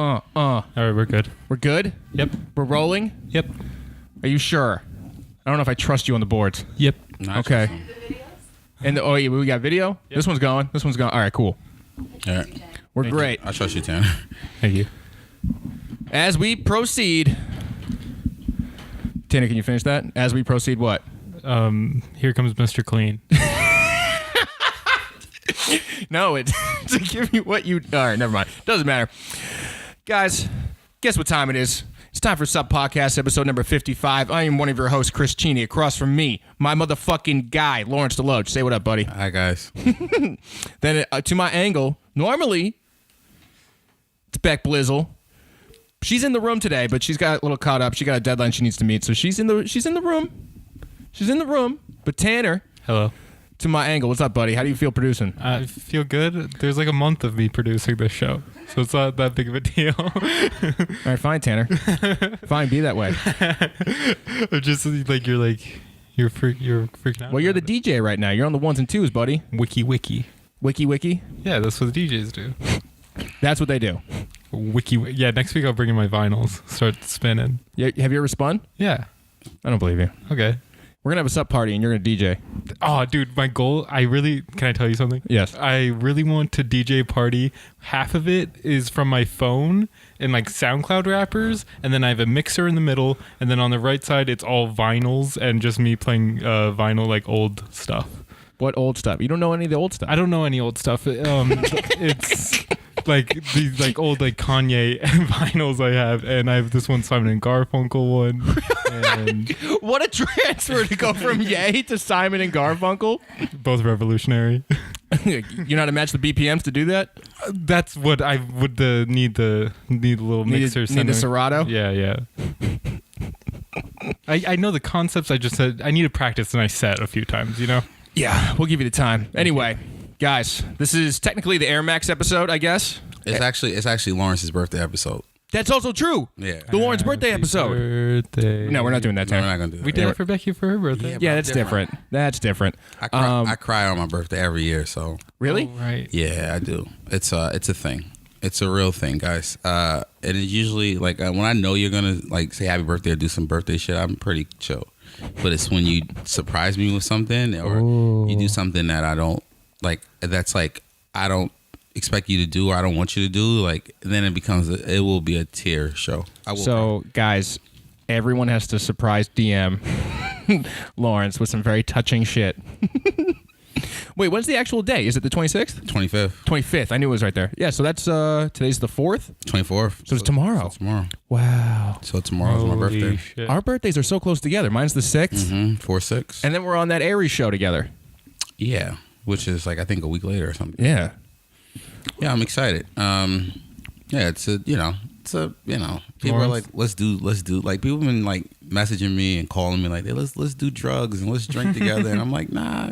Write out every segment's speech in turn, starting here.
All right, we're good. We're good? Yep. We're rolling? Yep. Are you sure? I don't know if I trust you on the boards. Yep. Okay. And we got video? Yep. This one's going. All right, cool. All right. We're Thank great. I trust you, Tanner. Thank you. As we proceed. Tanner, can you finish that? As we proceed, what? Here comes Mr. Clean. No, it's to give you what you... All right, never mind. Doesn't matter. Guys, guess what time it is? It's time for Sub Podcast, episode number 55. I am one of your hosts, Chris Cheney. Across from me, my motherfucking guy, Lawrence DeLoach. Say what up, buddy. Hi, guys. Then to my angle, normally, it's Beck Blizzle. She's in the room today, but she's got a little caught up. She got a deadline she needs to meet, so she's in the room. She's in the room. But Tanner, Hello. to my angle, what's up, buddy? How do you feel producing? I feel good. There's like a month of me producing this show, so it's not that big of a deal. All right, fine, Tanner. Fine, be that way. I'm just like you're freaking out. Well, you're the about it. DJ right now. You're on the ones and twos, buddy. Wiki. Wiki. Yeah, that's what the DJs do. That's what they do. Wiki. Yeah, next week I'll bring in my vinyls. Start spinning. Yeah, have you ever spun? Yeah. I don't believe you. Okay. We're gonna have a sup party and you're gonna DJ. Oh, dude, my goal. Can I tell you something? Yes. I really want to DJ party. Half of it is from my phone and like SoundCloud rappers, and then I have a mixer in the middle, and then on the right side it's all vinyls and just me playing vinyl, like old stuff. What old stuff? You don't know any of the old stuff? I don't know any old stuff. It's like these like old like Kanye vinyls I have, and I have this one Simon and Garfunkel one. And What a transfer to go from Ye to Simon and Garfunkel. both revolutionary. You know how to match the BPMs to do that? That's what I would need the little mixer. Need the Serato? Yeah. I know the concepts. I just said I need to practice, and I set a few times. You know. Yeah, we'll give you the time. Anyway, guys, this is technically the Air Max episode, I guess. It's actually Lawrence's birthday episode. That's also true. Yeah. The Lawrence birthday episode. Birthday. No, we're not doing that, No, we're Tanner. not gonna do that. We did it for Becky for her birthday. Yeah, that's different. That's different. I cry on my birthday every year, so Really? Oh, right. yeah, I do. It's a thing. It's a real thing, guys. And it's usually like when I know you're gonna like say happy birthday or do some birthday shit, I'm pretty chill. But it's when you surprise me with something or you do something that I don't like. That's like I don't expect you to do or I don't want you to do. Like then it will be a tear show. So, guys, everyone has to surprise DM Lawrence with some very touching shit. Wait, when's the actual day? Is it the 26th? 25th, 25th. I knew it was right there. Yeah, so that's today's the 4th. 24th. So it's tomorrow. Tomorrow. Wow. So tomorrow's my Holy birthday. shit. Our birthdays are so close together. Mine's the 6th. 4/6. And then we're on that Aries show together. Yeah, which is like I think a week later or something. Yeah. Yeah, I'm excited. Yeah, it's a people are like let's do like people have been like messaging me and calling me like hey, let's do drugs and let's drink together and I'm like nah,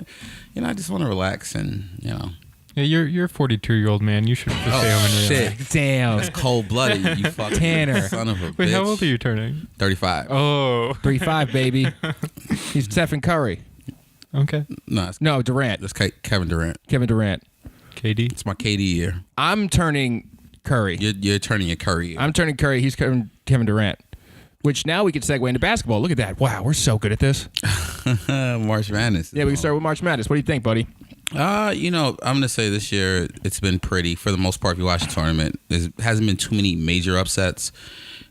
I just want to relax and Yeah, you're a 42-year-old man. You should just stay home and relax. shit, Damn. that's cold blooded. You fucking Tanner. son of a bitch. Wait, how old are you turning? 35. Oh, 3-5, baby. He's Stephen Curry. okay. No, Durant. That's Kevin Durant. Kevin Durant. KD. It's my KD year. I'm turning Curry. You're turning your Curry year. I'm turning Curry. He's Kevin Durant. Which now we can segue into basketball. Look at that. Wow, we're so good at this. March Madness. Yeah, we can start with March Madness. What do you think, buddy? I'm gonna say this year it's been pretty for the most part. If you watch the tournament, there hasn't been too many major upsets.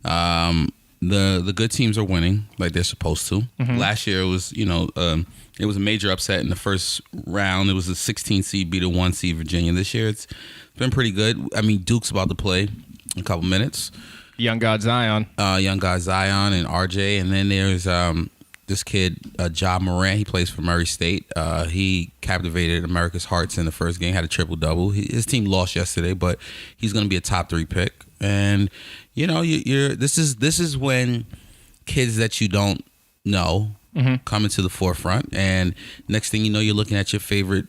The good teams are winning like they're supposed to. Last year it was it was a major upset in the first round. It was a 16 seed beat a 1 seed Virginia. This year it's been pretty good. I mean Duke's about to play in a couple minutes. Young God Zion. Young guy Zion and RJ, and then there's this kid Ja Morant. He plays for Murray State. He captivated America's hearts in the first game. Had a triple double. His team lost yesterday, but he's going to be a top 3 pick. And this is when kids that you don't know come into the forefront. And next thing you know, you're looking at your favorite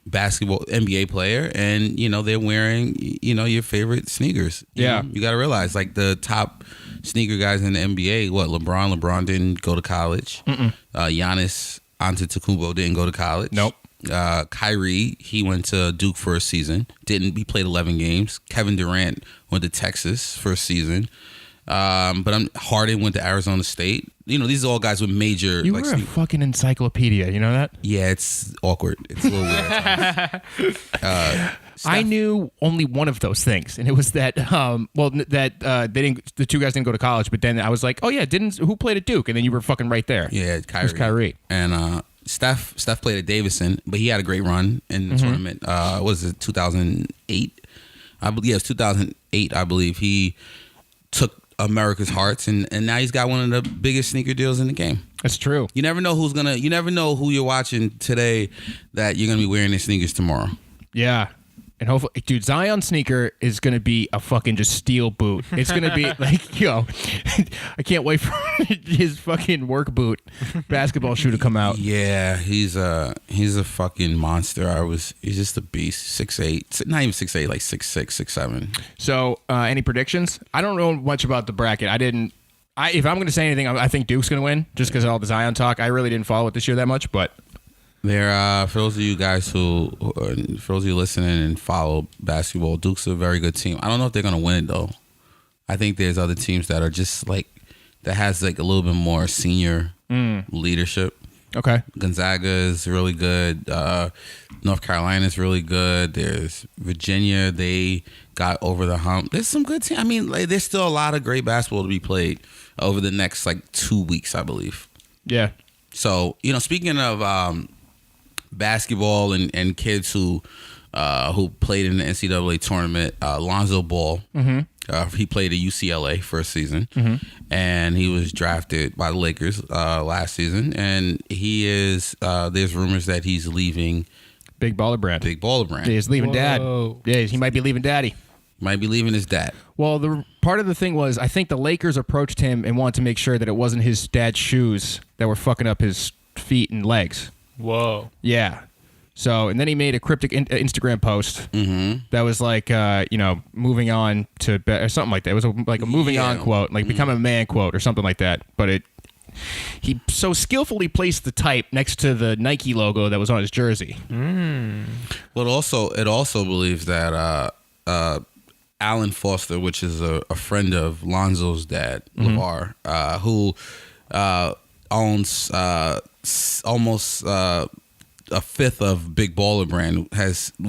basketball NBA player, and they're wearing your favorite sneakers. You got to realize like the top sneaker guys in the NBA. What LeBron didn't go to college. Giannis Antetokounmpo didn't go to college. Nope. Kyrie, he went to Duke for a season. He played 11 games. Kevin Durant went to Texas for a season. But Harden went to Arizona State. These are all guys with major. You were a fucking encyclopedia. You know that? Yeah, it's awkward. It's a little weird at times. I knew only one of those things, and it was that. The two guys didn't go to college, but then I was like, oh yeah, who played at Duke? And then you were fucking right there. Yeah, Kyrie. It was Kyrie. And Steph played at Davidson, but he had a great run in the tournament. What was it, 2008? I believe it was 2008. I believe he took America's hearts, and now he's got one of the biggest sneaker deals in the game. That's true. You never know you never know who you're watching today that you're gonna be wearing their sneakers tomorrow. Yeah. And hopefully, dude, Zion sneaker is going to be a fucking just steel boot. It's going to be like, I can't wait for his fucking work boot basketball shoe to come out. Yeah, he's a fucking monster. He's just a beast. 6'8", not even 6'8", like 6'6", 6'7". So, any predictions? I don't know much about the bracket. If I'm going to say anything, I think Duke's going to win just because of all the Zion talk. I really didn't follow it this year that much, but... For those of you guys for those of you listening and follow basketball, Duke's a very good team. I don't know if they're gonna win it though. I think there's other teams that are just like that has like a little bit more senior leadership. Okay, Gonzaga is really good. North Carolina is really good. There's Virginia. They got over the hump. There's some good teams. I mean, like, there's still a lot of great basketball to be played over the next like 2 weeks, I believe. Yeah. So speaking of basketball and kids who played in the NCAA tournament, Lonzo Ball, he played at UCLA for a season, and he was drafted by the Lakers last season, and he is there's rumors that he's leaving Big Baller Brand. Yeah, he's leaving Dad. Yeah, he might be leaving Daddy. Might be leaving his dad. Well, the part of the thing was, I think the Lakers approached him and wanted to make sure that it wasn't his dad's shoes that were fucking up his feet and legs. Whoa. Yeah. So, and then he made a cryptic Instagram post that was like, moving on to or something like that. It was like a moving on quote, like become a man quote or something like that. But he so skillfully placed the type next to the Nike logo that was on his jersey. Well, it also believes that Alan Foster, which is a friend of Lonzo's dad, LeVar, who owns almost a fifth of Big Baller Brand,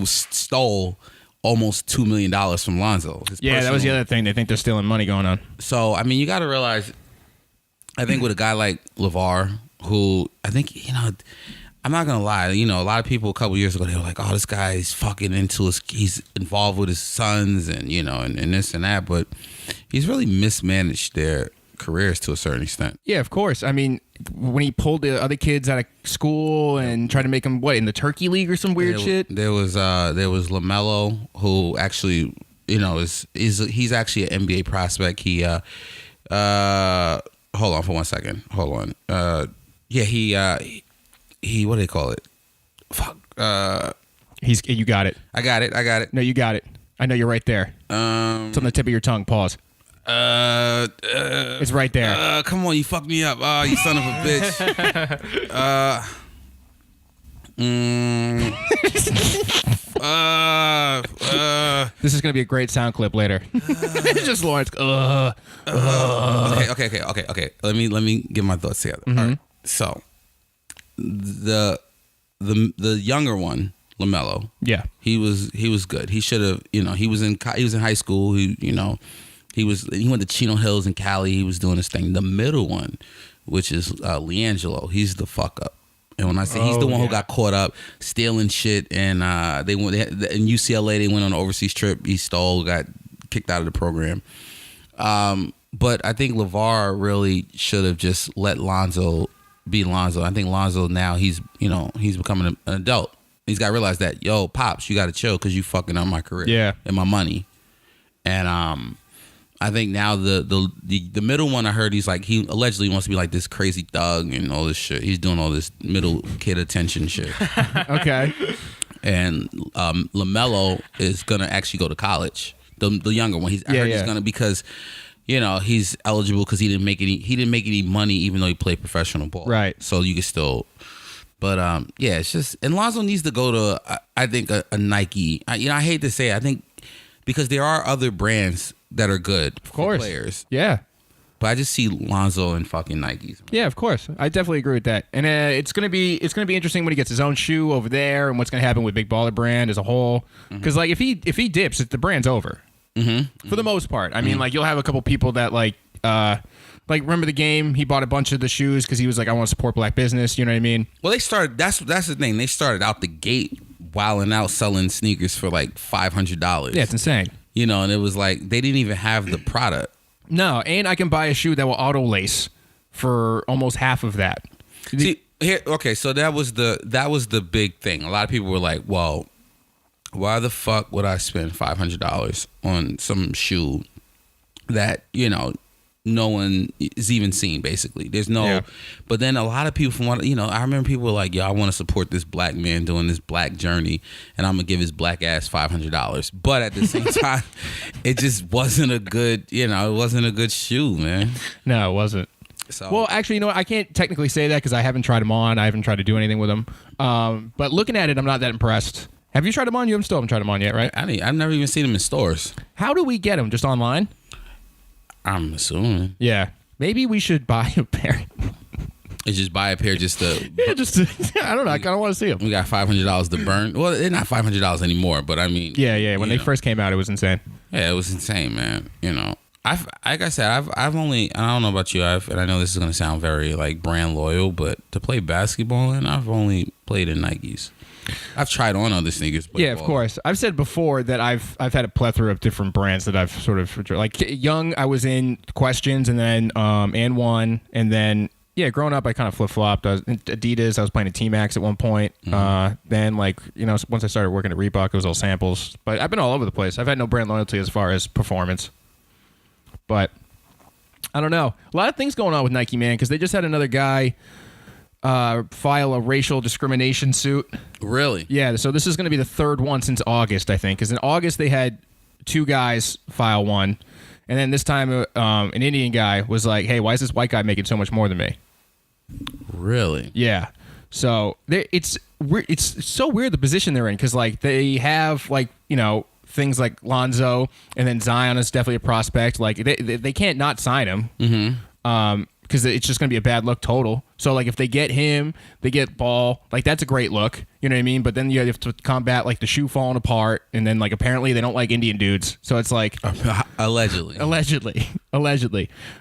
stole almost $2 million from Lonzo. Yeah, that was the other thing. They think they're stealing money going on. So, I mean, you got to realize, I think with a guy like LeVar, who I think, I'm not going to lie, a lot of people a couple years ago, they were like, oh, this guy's fucking he's involved with his sons and, and this and that. But he's really mismanaged their careers to a certain extent. Yeah, of course. I mean, when he pulled the other kids out of school and tried to make them, in the Turkey League or some weird shit? There was LaMelo, who actually, he's actually an NBA prospect. He, hold on for 1 second. Hold on. He what do they call it? Fuck. You got it. I got it. No, you got it. I know you're right there. It's on the tip of your tongue. Pause. It's right there. Come on, you fucked me up. Oh, you son of a bitch. This is gonna be a great sound clip later. It's just Lawrence. Okay. Let me get my thoughts together. All right. So the younger one, LaMelo. Yeah. He was good. He should have. He was in high school. He went to Chino Hills in Cali. He was doing his thing. The middle one, which is LiAngelo, he's the fuck up. And when I say he's the one who got caught up stealing shit, and in UCLA, they went on an overseas trip. He stole, got kicked out of the program. But I think LeVar really should have just let Lonzo be Lonzo. I think Lonzo now he's becoming an adult. He's got to realize that, yo, Pops, you got to chill because you fucking up my career and my money. And I think now the middle one, I heard he allegedly wants to be like this crazy thug and all this shit. He's doing all this middle kid attention shit. Okay. And LaMelo is gonna actually go to college. The younger one, he's gonna, because he's eligible because he didn't make any money even though he played professional ball. Right. So you can still But yeah, it's just, and Lonzo needs to go to I think a Nike. I hate to say it, I think because there are other brands that are good for players. Yeah. But I just see Lonzo and fucking Nikes. Yeah, of course. I definitely agree with that. And it's gonna be interesting when he gets his own shoe over there, and what's gonna happen with Big Baller Brand as a whole. Because like if he dips, the brand's over. For the most part. I mean, like you'll have a couple people that like remember the game? He bought a bunch of the shoes because he was like, I want to support black business. You know what I mean? Well, they started. That's the thing. They started out the gate wilding out selling sneakers for like $500. Yeah, it's insane. You know, and it was like they didn't even have the product. No, and I can buy a shoe that will auto lace for almost half of that. See, here, okay, so that was the big thing. A lot of people were like, well, why the fuck would I spend $500 on some shoe that, you know, no one is even seeing, basically. There's no, Yeah. But then a lot of people from what, you know, I remember people were like, yo, I want to support this black man doing this black journey, and I'm gonna give his black ass $500. But at the same time, it just wasn't a good, you know, it wasn't a good shoe, man. No, it wasn't. So, Well, actually, you know what? I can't technically say that because I haven't tried them on. I haven't tried to do anything with them. But looking at it, I'm not that impressed. Have you tried them on? You still haven't tried them on yet, right? I've never even seen them in stores. How do we get them? Just online? I'm assuming. Yeah. Maybe we should buy a pair. It's just buy a pair just to. Yeah, just to, I don't know. I kind of want to see them. We got $500 to burn. Well, they're not $500 anymore, but I mean. Yeah. When they first came out, it was insane. Yeah, it was insane, man. You know, like I said, I've only, and I don't know about you, and I know this is gonna sound very like brand loyal, but to play basketball, and I've only played in Nikes. I've tried on other sneakers. But Yeah, of course. I've said before that I've had a plethora of different brands that I've sort of like young. I was in Questions, and then and One, and then yeah, growing up I kind of flip flopped. I was in Adidas. I was playing at T-Max at one point. Then like you know once I started working at Reebok, it was all samples. But I've been all over the place. I've had no brand loyalty as far as performance. But I don't know. A lot of things going on with Nike, man, because they just had another guy file a racial discrimination suit. Really? Yeah, so this is going to be the third one since August, I think. Because in August, they had two guys file one. And then this time, an Indian guy was like, hey, why is this white guy making so much more than me? Really? Yeah. So it's so weird the position they're in. Because, like, they have, like, you know, things like Lonzo. And then Zion is definitely a prospect. Like, they can't not sign him. Because it's just going to be a bad look total. So, like, if they get him, they get Ball. Like, that's a great look. You know what I mean? But then you have to combat, like, the shoe falling apart. And then, like, apparently they don't like Indian dudes. So it's like... Allegedly.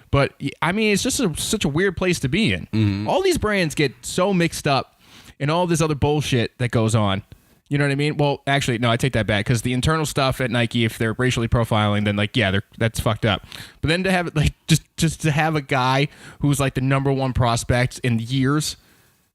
But, I mean, it's just such a weird place to be in. All these brands get so mixed up in all this other bullshit that goes on. You know what I mean? Well, actually, no, I take that back because the internal stuff at Nike, if they're racially profiling, then like, yeah, that's fucked up. But then to have it like just to have a guy who's like the number one prospect in years,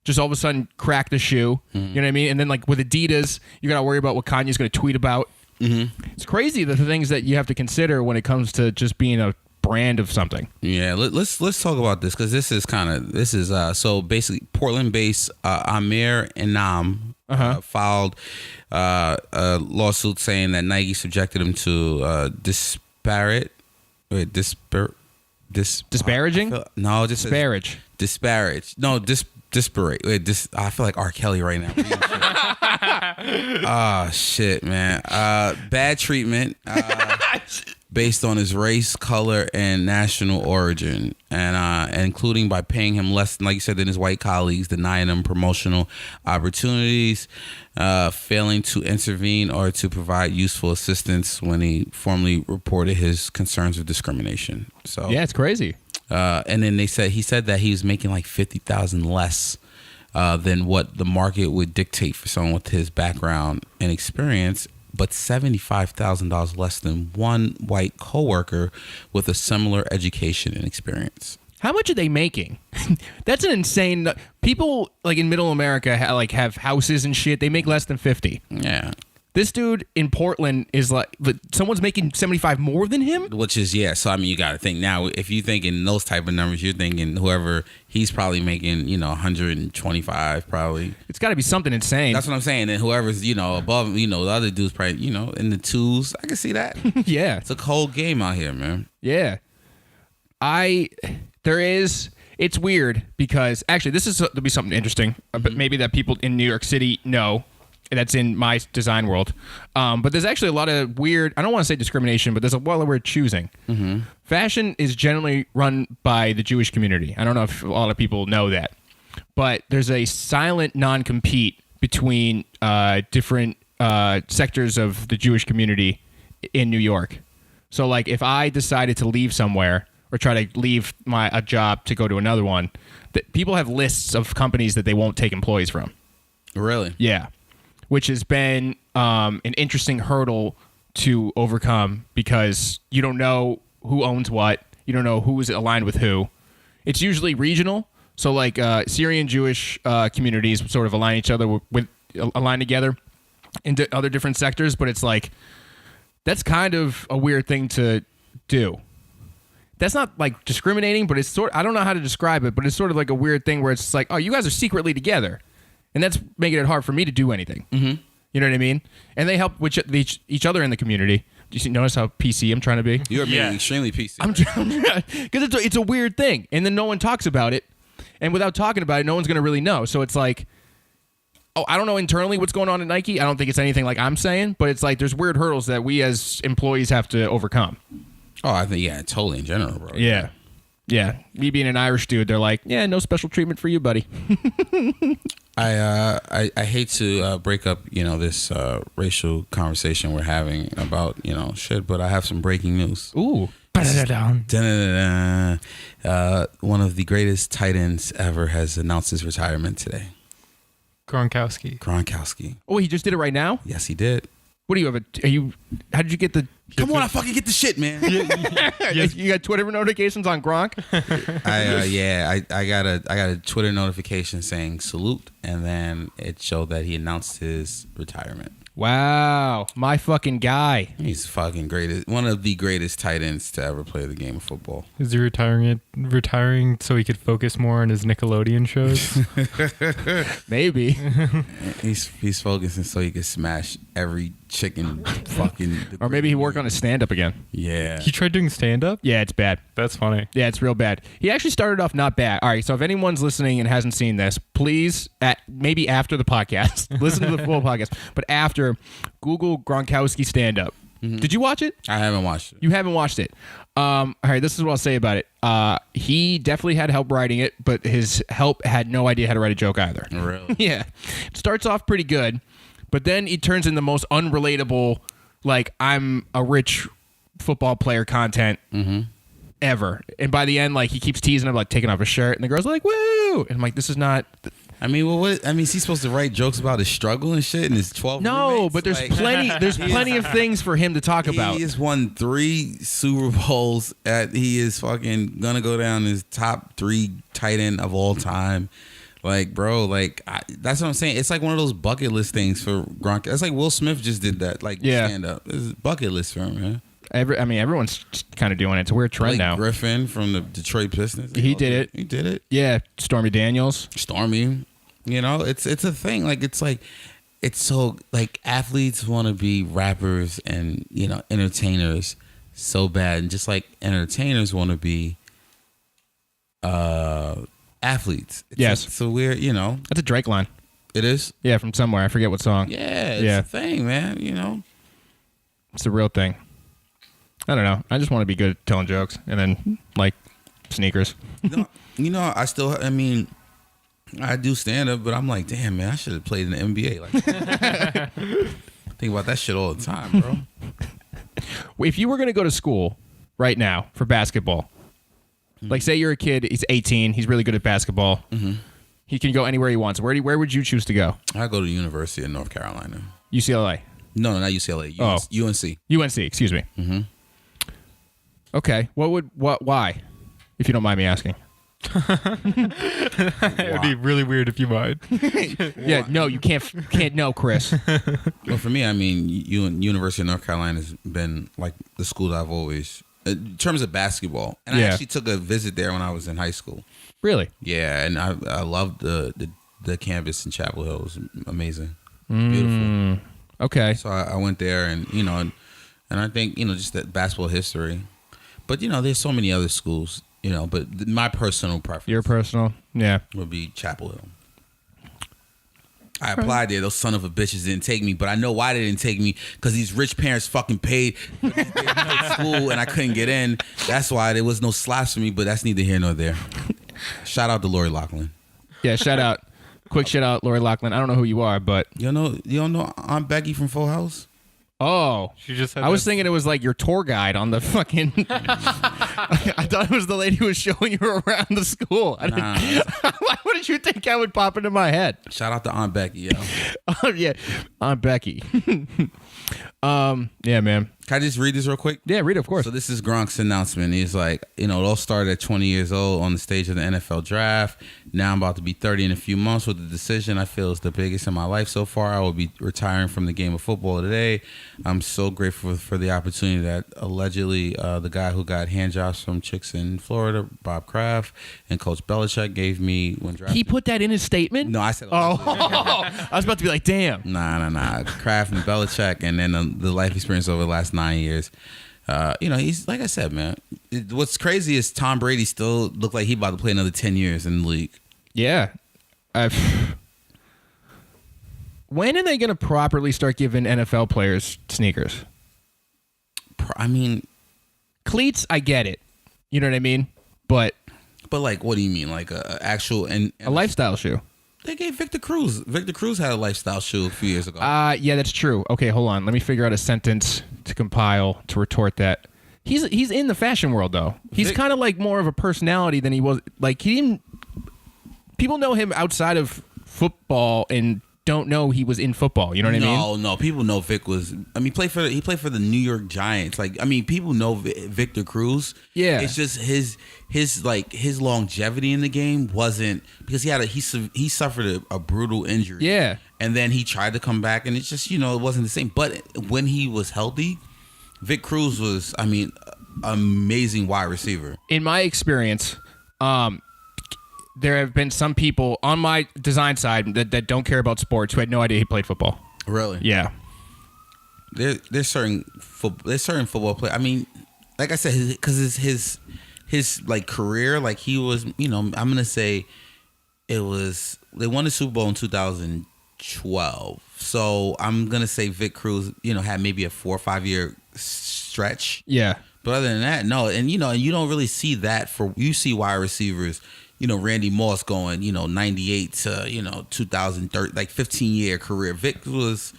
just all of a sudden crack the shoe. You know what I mean? And then like with Adidas, you got to worry about what Kanye's going to tweet about. It's crazy the things that you have to consider when it comes to just being a brand of something. Yeah, let's talk about this because this is so basically Portland-based Amir Inam. Filed a lawsuit saying that Nike subjected him to disparaging? No, just disparage. No, disparate. I feel like R. Kelly right now. Oh shit, man. Bad treatment. Based on his race, color, and national origin, and including by paying him less, like you said, than his white colleagues, denying him promotional opportunities, failing to intervene or to provide useful assistance when he formally reported his concerns of discrimination. So yeah, it's crazy. And then he said that he was making like $50,000 less than what the market would dictate for someone with his background and experience, but $75,000 less than one white coworker with a similar education and experience. How much are they making? That's an insane. People like in Middle America have houses and shit. They make less than 50. Yeah. This dude in Portland is like someone's making 75 more than him. Which is so. I mean, you got to think now. If you think in those type of numbers, you're thinking whoever he's probably making 125 probably. It's got to be something insane. That's what I'm saying. And whoever's above the other dude's probably in the twos. I can see that. Yeah, it's a cold game out here, man. Yeah, it's It's weird because actually this is to be something interesting, but maybe that people in New York City know. That's in my design world. But there's actually a lot of weird, I don't want to say discrimination, but there's a lot of weird choosing. Fashion is generally run by the Jewish community. I don't know if a lot of people know that. But there's a silent non-compete between different sectors of the Jewish community in New York. So like if I decided to leave somewhere or try to leave a job to go to another one, people have lists of companies that they won't take employees from. Really? Yeah. Which has been an interesting hurdle to overcome because you don't know who owns what. You don't know who's aligned with who. It's usually regional. So like Syrian Jewish communities sort of align together into other different sectors. But it's like, that's kind of a weird thing to do. That's not like discriminating, but it's I don't know how to describe it, but it's sort of like a weird thing where it's like, oh, you guys are secretly together. And that's making it hard for me to do anything. Mm-hmm. You know what I mean? And they help with each other in the community. Do you notice how PC I'm trying to be? You're being extremely PC. I'm trying because it's a weird thing, and then no one talks about it. And without talking about it, no one's going to really know. So it's like, oh, I don't know internally what's going on at Nike. I don't think it's anything like I'm saying, but it's like there's weird hurdles that we as employees have to overcome. Oh, I think totally in general, bro. Yeah. Yeah, me being an Irish dude, they're like, yeah, no special treatment for you, buddy. I hate to break up, this racial conversation we're having about, shit, but I have some breaking news. Ooh. One of the greatest tight ends ever has announced his retirement today. Gronkowski. Oh, he just did it right now? Yes, he did. What do you have? How did you get the... Come on, I fucking get the shit, man. You got Twitter notifications on Gronk? I got a Twitter notification saying salute, and then it showed that he announced his retirement. Wow, my fucking guy. He's fucking greatest, one of the greatest tight ends to ever play the game of football. Is he retiring so he could focus more on his Nickelodeon shows? Maybe. He's focusing so he could smash every chicken fucking. Or maybe he work on his stand-up again. Yeah. He tried doing stand-up? Yeah, it's bad. That's funny. Yeah, it's real bad. He actually started off not bad. All right, so if anyone's listening and hasn't seen this, please, maybe after the podcast, listen to the full podcast, but after, Google Gronkowski stand-up. Mm-hmm. Did you watch it? I haven't watched it. You haven't watched it. All right, this is what I'll say about it. He definitely had help writing it, but his help had no idea how to write a joke either. Really? Yeah. It starts off pretty good, but then it turns into the most unrelatable, like, I'm a rich football player content ever. And by the end, like, he keeps teasing him, like, taking off his shirt, and the girl's like, woo! And I'm like, this is not... I mean, is he supposed to write jokes about his struggle and shit and his 12 No, roommates? but there's plenty of things for him to talk about. He has won 3 Super Bowls. He is fucking gonna go down as top 3 tight end of all time. Like, bro, that's what I'm saying. It's like one of those bucket list things for Gronk. It's like Will Smith just did that, stand up. It's a bucket list for him, man. Everyone's kind of doing it. It's a weird trend now. Griffin from the Detroit Pistons. He did it. He did it. Yeah, Stormy Daniels. Stormy. It's a thing. It's so athletes want to be rappers and entertainers so bad, and just like entertainers want to be athletes. It's a weird, That's a Drake line. It is. Yeah, from somewhere. I forget what song. Yeah, it's a thing, man. It's a real thing. I don't know. I just want to be good at telling jokes, and then sneakers. I do stand up, but I'm like, damn, man, I should have played in the NBA. Think about that shit all the time, bro. If you were going to go to school right now for basketball, like say you're a kid, he's 18, he's really good at basketball. Mm-hmm. He can go anywhere he wants. Where would you choose to go? I go to the University of North Carolina. UCLA? No, not UCLA. UNC. UNC, excuse me. Mm-hmm. Okay. Why? If you don't mind me asking. It would be really weird if you mind. Yeah, no, you can't know, Chris. Well, for me, I mean, University of North Carolina has been like the school that I've always, in terms of basketball. And I actually took a visit there when I was in high school. Really? Yeah, and I loved the campus in Chapel Hill. It was amazing. Beautiful. Okay. So I went there, and and I think just that basketball history. But there's so many other schools But my personal preference. Your personal, yeah. Would be Chapel Hill. I applied there. Those son of a bitches didn't take me, but I know why they didn't take me, because these rich parents fucking paid for school and I couldn't get in. That's why there was no slots for me, but that's neither here nor there. Shout out to Lori Loughlin. Yeah, shout out. Quick shout out, Lori Loughlin. I don't know who you are, but... You don't know Aunt Becky from Full House? Oh, She just had I was thinking it was like your tour guide on the fucking... I thought it was the lady who was showing you around the school. Why would you think I would pop into my head? Shout out to Aunt Becky, yo. Yeah, Aunt Becky. Yeah, man. Can I just read this real quick? Yeah, read it, of course. So this is Gronk's announcement. He's like, it all started at 20 years old on the stage of the NFL draft. Now I'm about to be 30 in a few months with the decision I feel is the biggest in my life so far. I will be retiring from the game of football today. I'm so grateful for the opportunity that allegedly the guy who got hand jobs from chicks in Florida, Bob Kraft, and Coach Belichick gave me when drafted. He put that in his statement? No, I said. Oh, I was about to be like, damn. Nah. Kraft and Belichick, and then the life experience over the last 9 years. He's like I said, man. What's crazy is Tom Brady still looked like he about to play another 10 years in the league. Yeah. When are they going to properly start giving NFL players sneakers? I mean, Cleats, I get it. You know what I mean? But like, what do you mean? Like a actual and a lifestyle shoe. They gave Victor Cruz. Victor Cruz had a lifestyle shoe a few years ago. Yeah, that's true. Okay, hold on. Let me figure out a sentence to compile to retort that. He's in the fashion world though. He's kind of like more of a personality than he was. Like he didn't. People know him outside of football and don't know he was in football. You know what I mean? No. People know Vic was. I mean, he played for the New York Giants. Like, I mean, people know Victor Cruz. Yeah. It's just his longevity in the game wasn't, because he suffered a brutal injury. Yeah. And then he tried to come back, and it's just it wasn't the same. But when he was healthy, Vic Cruz was, I mean, amazing wide receiver. In my experience, there have been some people on my design side that don't care about sports who had no idea he played football. Really? Yeah. There's certain football players. I mean, like I said, because his like career, like he was, I'm gonna say they won the Super Bowl in 2012. So I'm gonna say Vic Cruz, had maybe a 4 or 5 year stretch. Yeah. But other than that, no. And you don't really see that you see wide receivers. Randy Moss going, 98 to, 2030, like 15-year career. Vic was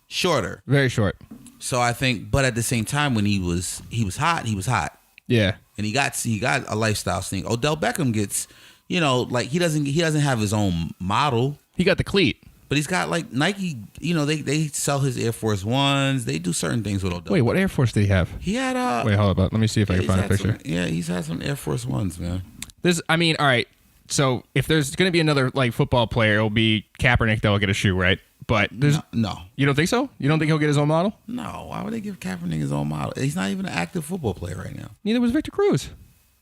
shorter. Very short. So I think, but at the same time, when he was hot, he was hot. Yeah. And he got a lifestyle thing. Odell Beckham gets, like he doesn't have his own model. He got the cleat. But he's got like Nike, they sell his Air Force Ones. They do certain things with Odell. Wait, what Air Force did he have? He had Wait, hold up. Let me see if I can find a picture. He's had some Air Force Ones, man. All right. So if there's going to be another like football player, it'll be Kaepernick that will get a shoe, right? But there's no. You don't think so? You don't think he'll get his own model? No. Why would they give Kaepernick his own model? He's not even an active football player right now. Neither was Victor Cruz.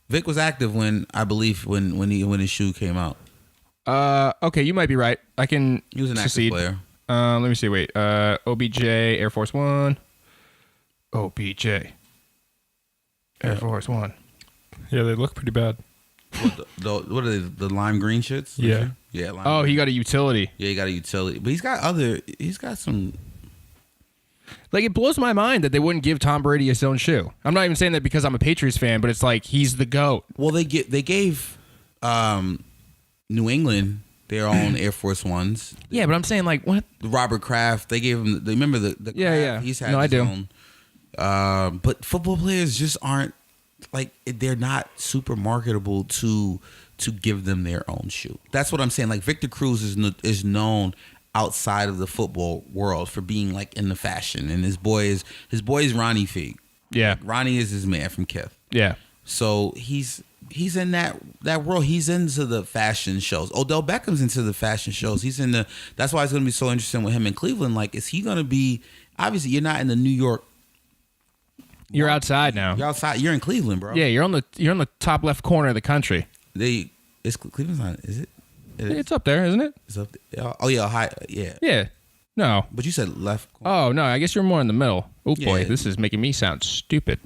Vic was active when his shoe came out. Okay, you might be right. I can. He was an succeed. active player. Let me see. Wait. OBJ Air Force One. OBJ Air Force One. Yeah, they look pretty bad. What are they? The lime green shits? Yeah. Yeah. Oh, he got a utility. Yeah, he got a utility, but he's got some. Like, it blows my mind that they wouldn't give Tom Brady his own shoe. I'm not even saying that because I'm a Patriots fan, but it's like he's the GOAT. Well, they gave New England their own Air Force Ones. Yeah, but I'm saying, like, what? Robert Kraft. They gave him. They remember the Kraft? Yeah. He's had his own. But football players just aren't, like, they're not super marketable to give them their own shoe. That's what I'm saying. Like, Victor Cruz is known outside of the football world for being like in the fashion, and his boy is Ronnie Feig. Yeah, like, Ronnie is his man from Kith. Yeah, so he's in that world. He's into the fashion shows. Odell Beckham's into the fashion shows. That's why it's going to be so interesting with him in Cleveland. Like, is he going to be? Obviously, you're not in the New York. You're outside now. You're outside. You're in Cleveland, bro. Yeah, you're on the top left corner of the country. It's Cleveland's not. Is it? It's up there, isn't it? It's up there. Oh yeah, high. Yeah. Yeah. No. But you said left corner. Oh, no, I guess you're more in the middle. Oh, boy, Yeah. this is making me sound stupid.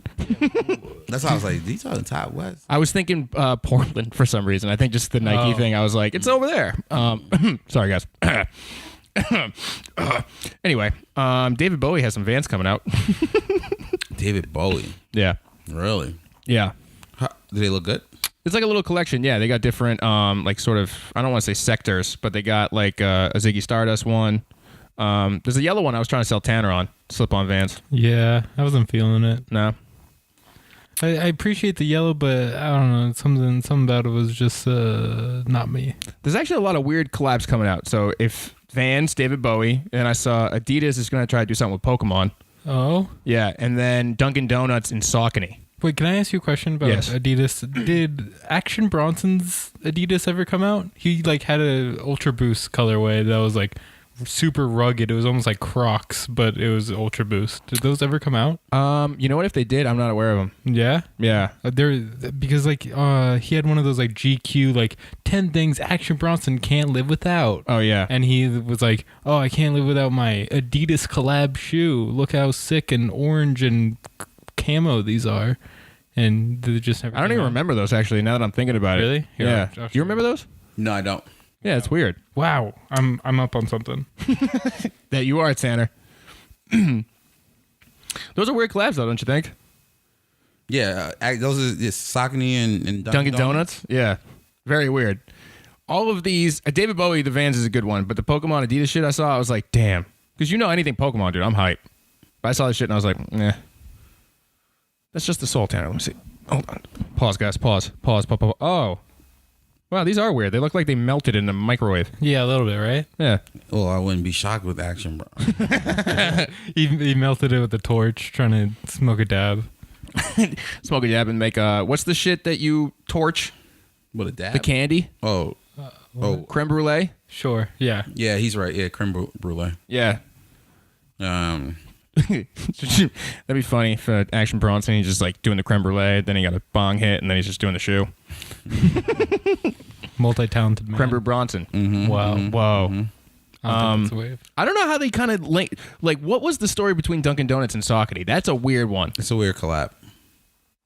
That's why I was like, these are the top west. I was thinking Portland for some reason. I think just the Nike thing. I was like, it's over there. Sorry, guys. Anyway, David Bowie has some Vans coming out. David Bowie. Yeah. Really? Yeah. Do they look good? It's like a little collection. Yeah, they got different, like sort of, I don't want to say sectors, but they got like a Ziggy Stardust one. There's a yellow one I was trying to sell Tanner on, slip-on Vans. Yeah, I wasn't feeling it. No. I appreciate the yellow, but I don't know. Something about it was just not me. There's actually a lot of weird collabs coming out. So if Vans, David Bowie, and I saw Adidas is going to try to do something with Pokemon. Oh? Yeah, and then Dunkin' Donuts and Saucony. Wait, can I ask you a question about Yes. Adidas? Did Action Bronson's Adidas ever come out? He like had a Ultra Boost colorway that was like super rugged. It was almost like Crocs, but it was Ultra Boost. Did those ever come out? You know what? If they did, I'm not aware of them. Yeah? Yeah. There, because like he had one of those like GQ like 10 things Action Bronson can't live without. Oh, yeah. And he was like, "Oh, I can't live without my Adidas collab shoe. Look how sick and orange and camo these are." And they just never I don't came even out. remember those, actually, now that I'm thinking about Really? it. Here, Yeah. I'll Do you remember those? No, I don't. Yeah, it's weird. Wow, I'm up on something. That you are, Tanner. Those are weird collabs, though, don't you think? Yeah, those are Saucony and Dunkin' Donuts? Yeah. Very weird. All of these, David Bowie, the Vans is a good one, but the Pokemon Adidas shit I saw, I was like, damn. Because you know anything Pokemon, dude, I'm hype. But I saw this shit and I was like, eh. That's just the soul, Tanner. Let me see. Hold on. Pause, guys. Pause. Oh. Wow, these are weird. They look like they melted in the microwave. Yeah, a little bit, right? Yeah. Well, I wouldn't be shocked with Action, bro. He melted it with a torch, trying to smoke a dab. Smoke a dab and make what's the shit that you torch? With a dab? The candy? Oh, Creme brulee? Sure. Yeah. yeah, he's right. Yeah, creme brulee. Yeah. That'd be funny if Action Bronson, he's just like doing the creme brulee, then he got a bong hit, and then he's just doing the shoe. Multi-talented man. Creme brulee Bronson. Wow. Whoa. I don't think that's a wave. I don't know how they kind of link. Like, what was the story between Dunkin' Donuts and Saucony? That's a weird one. It's a weird collab.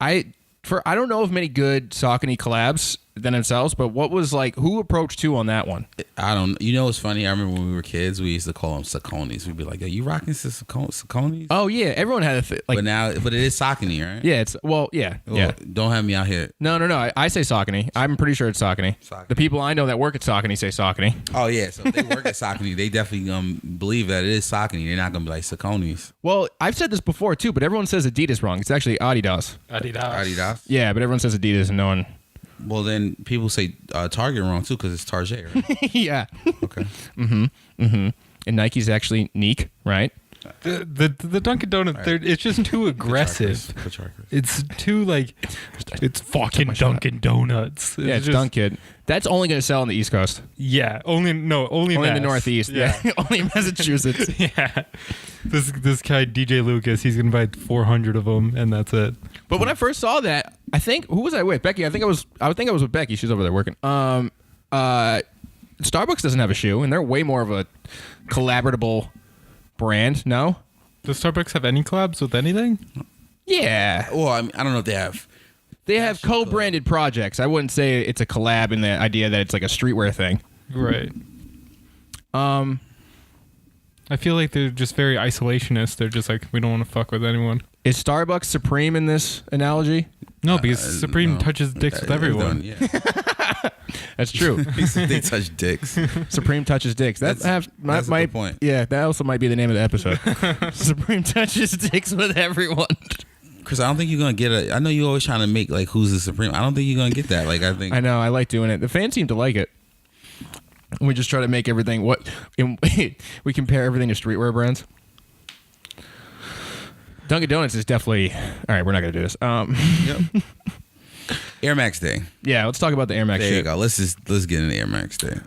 I don't know of many good Saucony collabs than themselves, but what was like, who approached who on that one? I don't. You know what's funny? I remember when we were kids, we used to call them Sauconys. We'd be like, "Are you rocking Sauconys?" Oh yeah, everyone had a like. But it is Saucony, right? Yeah, it's yeah. Don't have me out here. No. I say Saucony. I'm pretty sure it's Saucony. The people I know that work at Saucony say Saucony. Oh yeah, so if they work at Saucony, they definitely believe that it is Saucony. They're not gonna be like Sauconys. Well, I've said this before too, but everyone says Adidas wrong. It's actually Adidas. Adidas. Yeah, but everyone says Adidas and no one. Well, then people say Target wrong too because it's Target, right? Yeah. Okay. And Nike's actually Neek, right? The Dunkin' Donuts, it's just too aggressive. It's too like, it's fucking Dunkin' Donuts. Yeah, it's just, Dunk Kid. That's only going to sell on the East Coast. Yeah, only in Only in the Mass. Northeast. Yeah. Only in Massachusetts. Yeah. This guy DJ Lucas, he's gonna buy 400 of them, and that's it. But when I first saw that, I think who was I with? Becky. I think I was with Becky. She's over there working. Starbucks doesn't have a shoe, and they're way more of a collaboratable brand. No. Does Starbucks have any collabs with anything? Yeah. Well, I don't know if they have. They have co-branded projects. I wouldn't say it's a collab in the idea that it's like a streetwear thing. Right. I feel like they're just very isolationist. They're just like, we don't want to fuck with anyone. Is Starbucks supreme in this analogy? No, because Supreme touches dicks with everyone. Yeah. That's true. They touch dicks. Supreme touches dicks. That's a good point. Yeah, that also might be the name of the episode. Supreme touches dicks with everyone. Chris, I don't think you're gonna get a. I know you're always trying to make like who's the supreme. I don't think you're gonna get that. Like I think. I know. I like doing it. The fans seem to like it. We just try to make everything we compare everything to streetwear brands. Dunkin' Donuts is definitely all right. We're not gonna do this. Yep. Air Max Day. Yeah, let's talk about the Air Max. There shit. you go. Let's get into Air Max Day.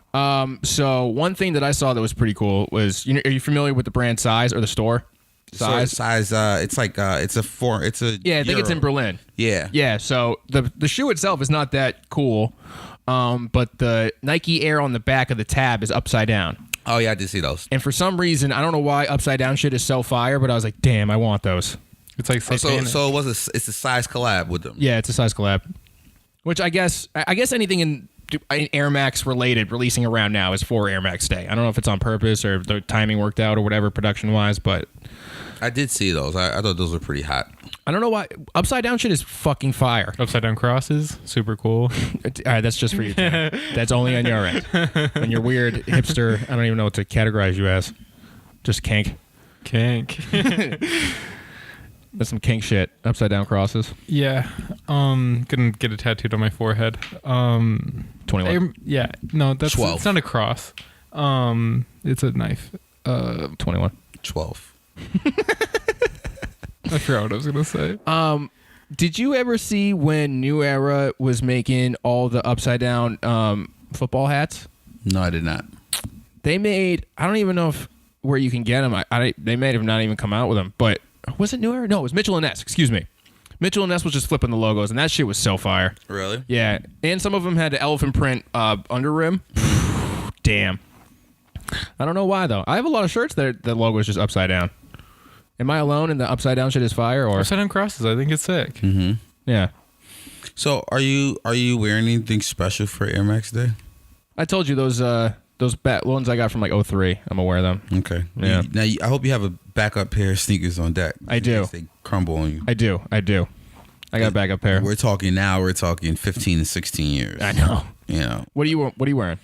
So one thing that I saw that was pretty cool was, are you familiar with the brand Size or the store? Size. It's like it's a four. It's a Yeah, I think it's in Berlin. Yeah. Yeah. So the shoe itself is not that cool, but the Nike Air on the back of the tab is upside down. Oh yeah, I did see those. And for some reason, I don't know why upside down shit is so fire, but I was like, damn, I want those. It's like satanic. So it's a size collab with them. Yeah, it's a size collab. Which I guess anything in Air Max related releasing around now is for Air Max Day. I don't know if it's on purpose or if the timing worked out or whatever production wise, but I did see those. I thought those were pretty hot. I don't know why upside down shit is fucking fire. Upside down crosses, super cool. All right, that's just for you. Tim. That's only on your end. And your weird hipster, I don't even know what to categorize you as. Just kink. Kink. That's some kink shit. Upside down crosses. Yeah. Gonna get it tattooed on my forehead. 21. Yeah. No, that's 12. It's not a cross. It's a knife. 21. 12. I forgot what I was gonna say. Did you ever see when New Era was making all the upside down football hats? No, I did not. They made, I don't even know where you can get them. They may have not even come out with them, but was it New Era? No, it was Mitchell & Ness. Excuse me. Mitchell & Ness was just flipping the logos, and that shit was so fire. Really? Yeah, and some of them had the elephant print under rim. Damn. I don't know why, though. I have a lot of shirts that the logo is just upside down. Am I alone and the upside down shit is fire? Or Upside down crosses. I think it's sick. Mm-hmm. Yeah. So are you wearing anything special for Air Max Day? I told you those ones I got from like 03. I'm aware of them. Okay. Yeah. I hope you have a backup pair of sneakers on deck. I do. In case they crumble on you. I do. I got a backup pair. We're talking 15 to 16 years. I know. You know. What are you wearing?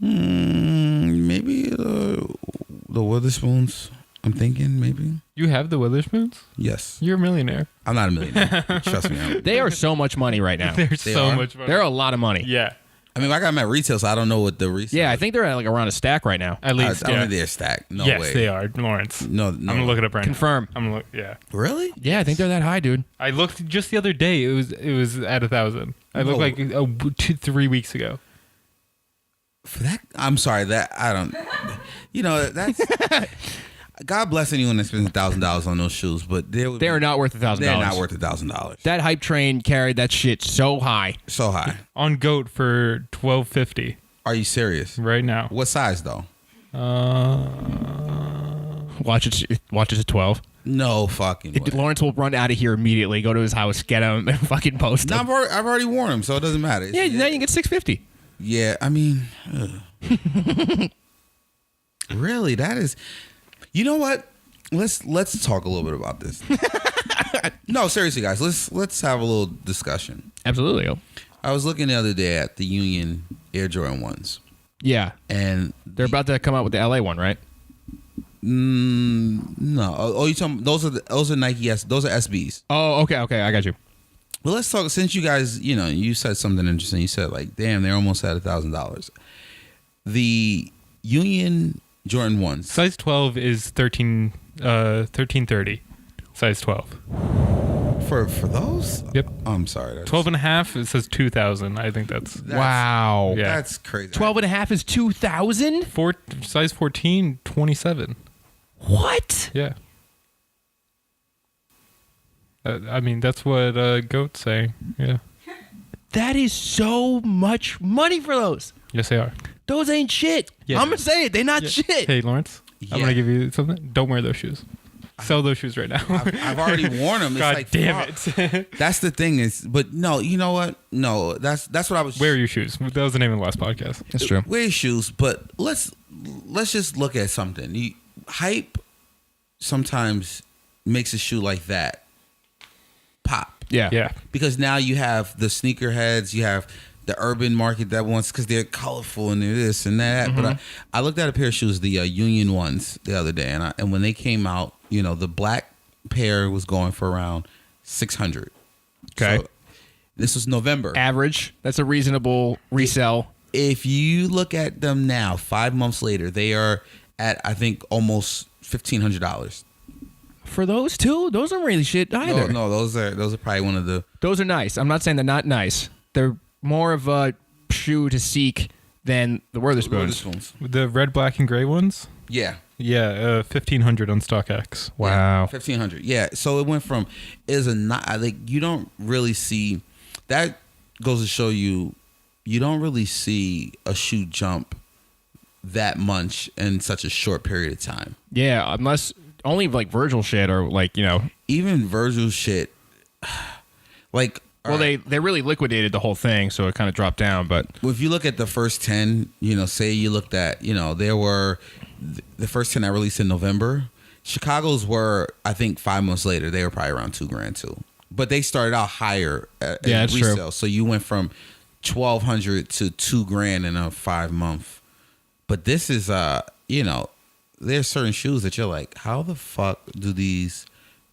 Maybe the Witherspoons. I'm thinking maybe. You have the Witherspoons? Yes. You're a millionaire. I'm not a millionaire. Trust me. They are so much money right now. They're They so are? much money. They're a lot of money. Yeah. I mean, I got them at retail, so I don't know what the resale. Yeah, I is. think they're at like around a stack right now. At least. I don't Yeah. think they're stacked. No yes, way. they are, Lawrence. No. I'm gonna look it up right Confirm. now. I'm gonna look. Yeah. Really? Yeah, I think they're that high, dude. I looked just the other day. It was at 1,000. I looked No. like 2-3 weeks ago. For that, I'm sorry. That I don't. You know, that's. God bless anyone that spends $1,000 on those shoes, but They are not worth $1,000. They're not worth $1,000. That hype train carried that shit so high. So high. On Goat for $1,250 Are you serious? right now. What size though? Watch it at 12. No fucking way. Lawrence will run out of here immediately, go to his house, get him, and fucking post No, him. I've already worn them, so it doesn't matter. Yeah, now you can get $650. Yeah, I mean, really, that is. You know what? Let's talk a little bit about this. No, seriously, guys, let's have a little discussion. Absolutely. I was looking the other day at the Union Air Jordan 1s, Yeah. and They're about to come out with the LA one, right? no. Oh, you talking? Those are Nike S. Those are SBs. Oh, okay, I got you. Well, let's talk. Since you guys, you said something interesting. You said like, damn, they're almost at $1,000. The Union Jordan 1s. Size 12 is 1330. Size 12. For those? Yep. I'm sorry. That's, 12 and a half. It says 2,000. I think that's Wow. Yeah. That's crazy. 12 and a half is 2,000? size 14, 27. What? Yeah. I mean, that's what Goat's saying. Yeah. That is so much money for those. Yes, they are. Those ain't shit. Yeah. I'm going to say it. They're not shit. Hey, Lawrence. Yeah. I'm going to give you something. Don't wear those shoes. Sell those shoes right now. I've already worn them. It's God like, damn fuck. it. That's the thing is, but no, you know what? No, that's what I was. Wear your shoes. That was the name of the last podcast. That's true. Wear your shoes, but let's just look at something. Hype sometimes makes a shoe like that pop. Yeah. Yeah. Because now you have the sneakerheads, you have the urban market that wants, because they're colorful and they're this and that. Mm-hmm. But I looked at a pair of shoes, the Union 1s, the other day, and when they came out, the black pair was going for around $600. Okay. So, this was November. Average. That's a reasonable resell. If you look at them now, 5 months later, they are at, I think, almost $1,500. For those two, those aren't really shit either. No, those are probably one of the. Those are nice. I'm not saying they're not nice. They're more of a shoe to seek than the Witherspoons. The red, black, and gray ones? Yeah. Yeah, 1,500 on StockX. Wow. 1,500. Yeah. So it went from you don't really see that. Goes to show you don't really see a shoe jump that much in such a short period of time. Yeah, unless only like Virgil shit or like, you know. Even Virgil shit, like. Well, they really liquidated the whole thing, so it kind of dropped down. But if you look at the first 10, you know, say you looked at, you know, there were the first 10 I released in November. Chicago's were, I think, 5 months later. They were probably around $2,000 too. But they started out higher at that's resale. true. So you went from $1,200 to $2,000 in a 5 month. But this is, you know, there's certain shoes that you're like, how the fuck do these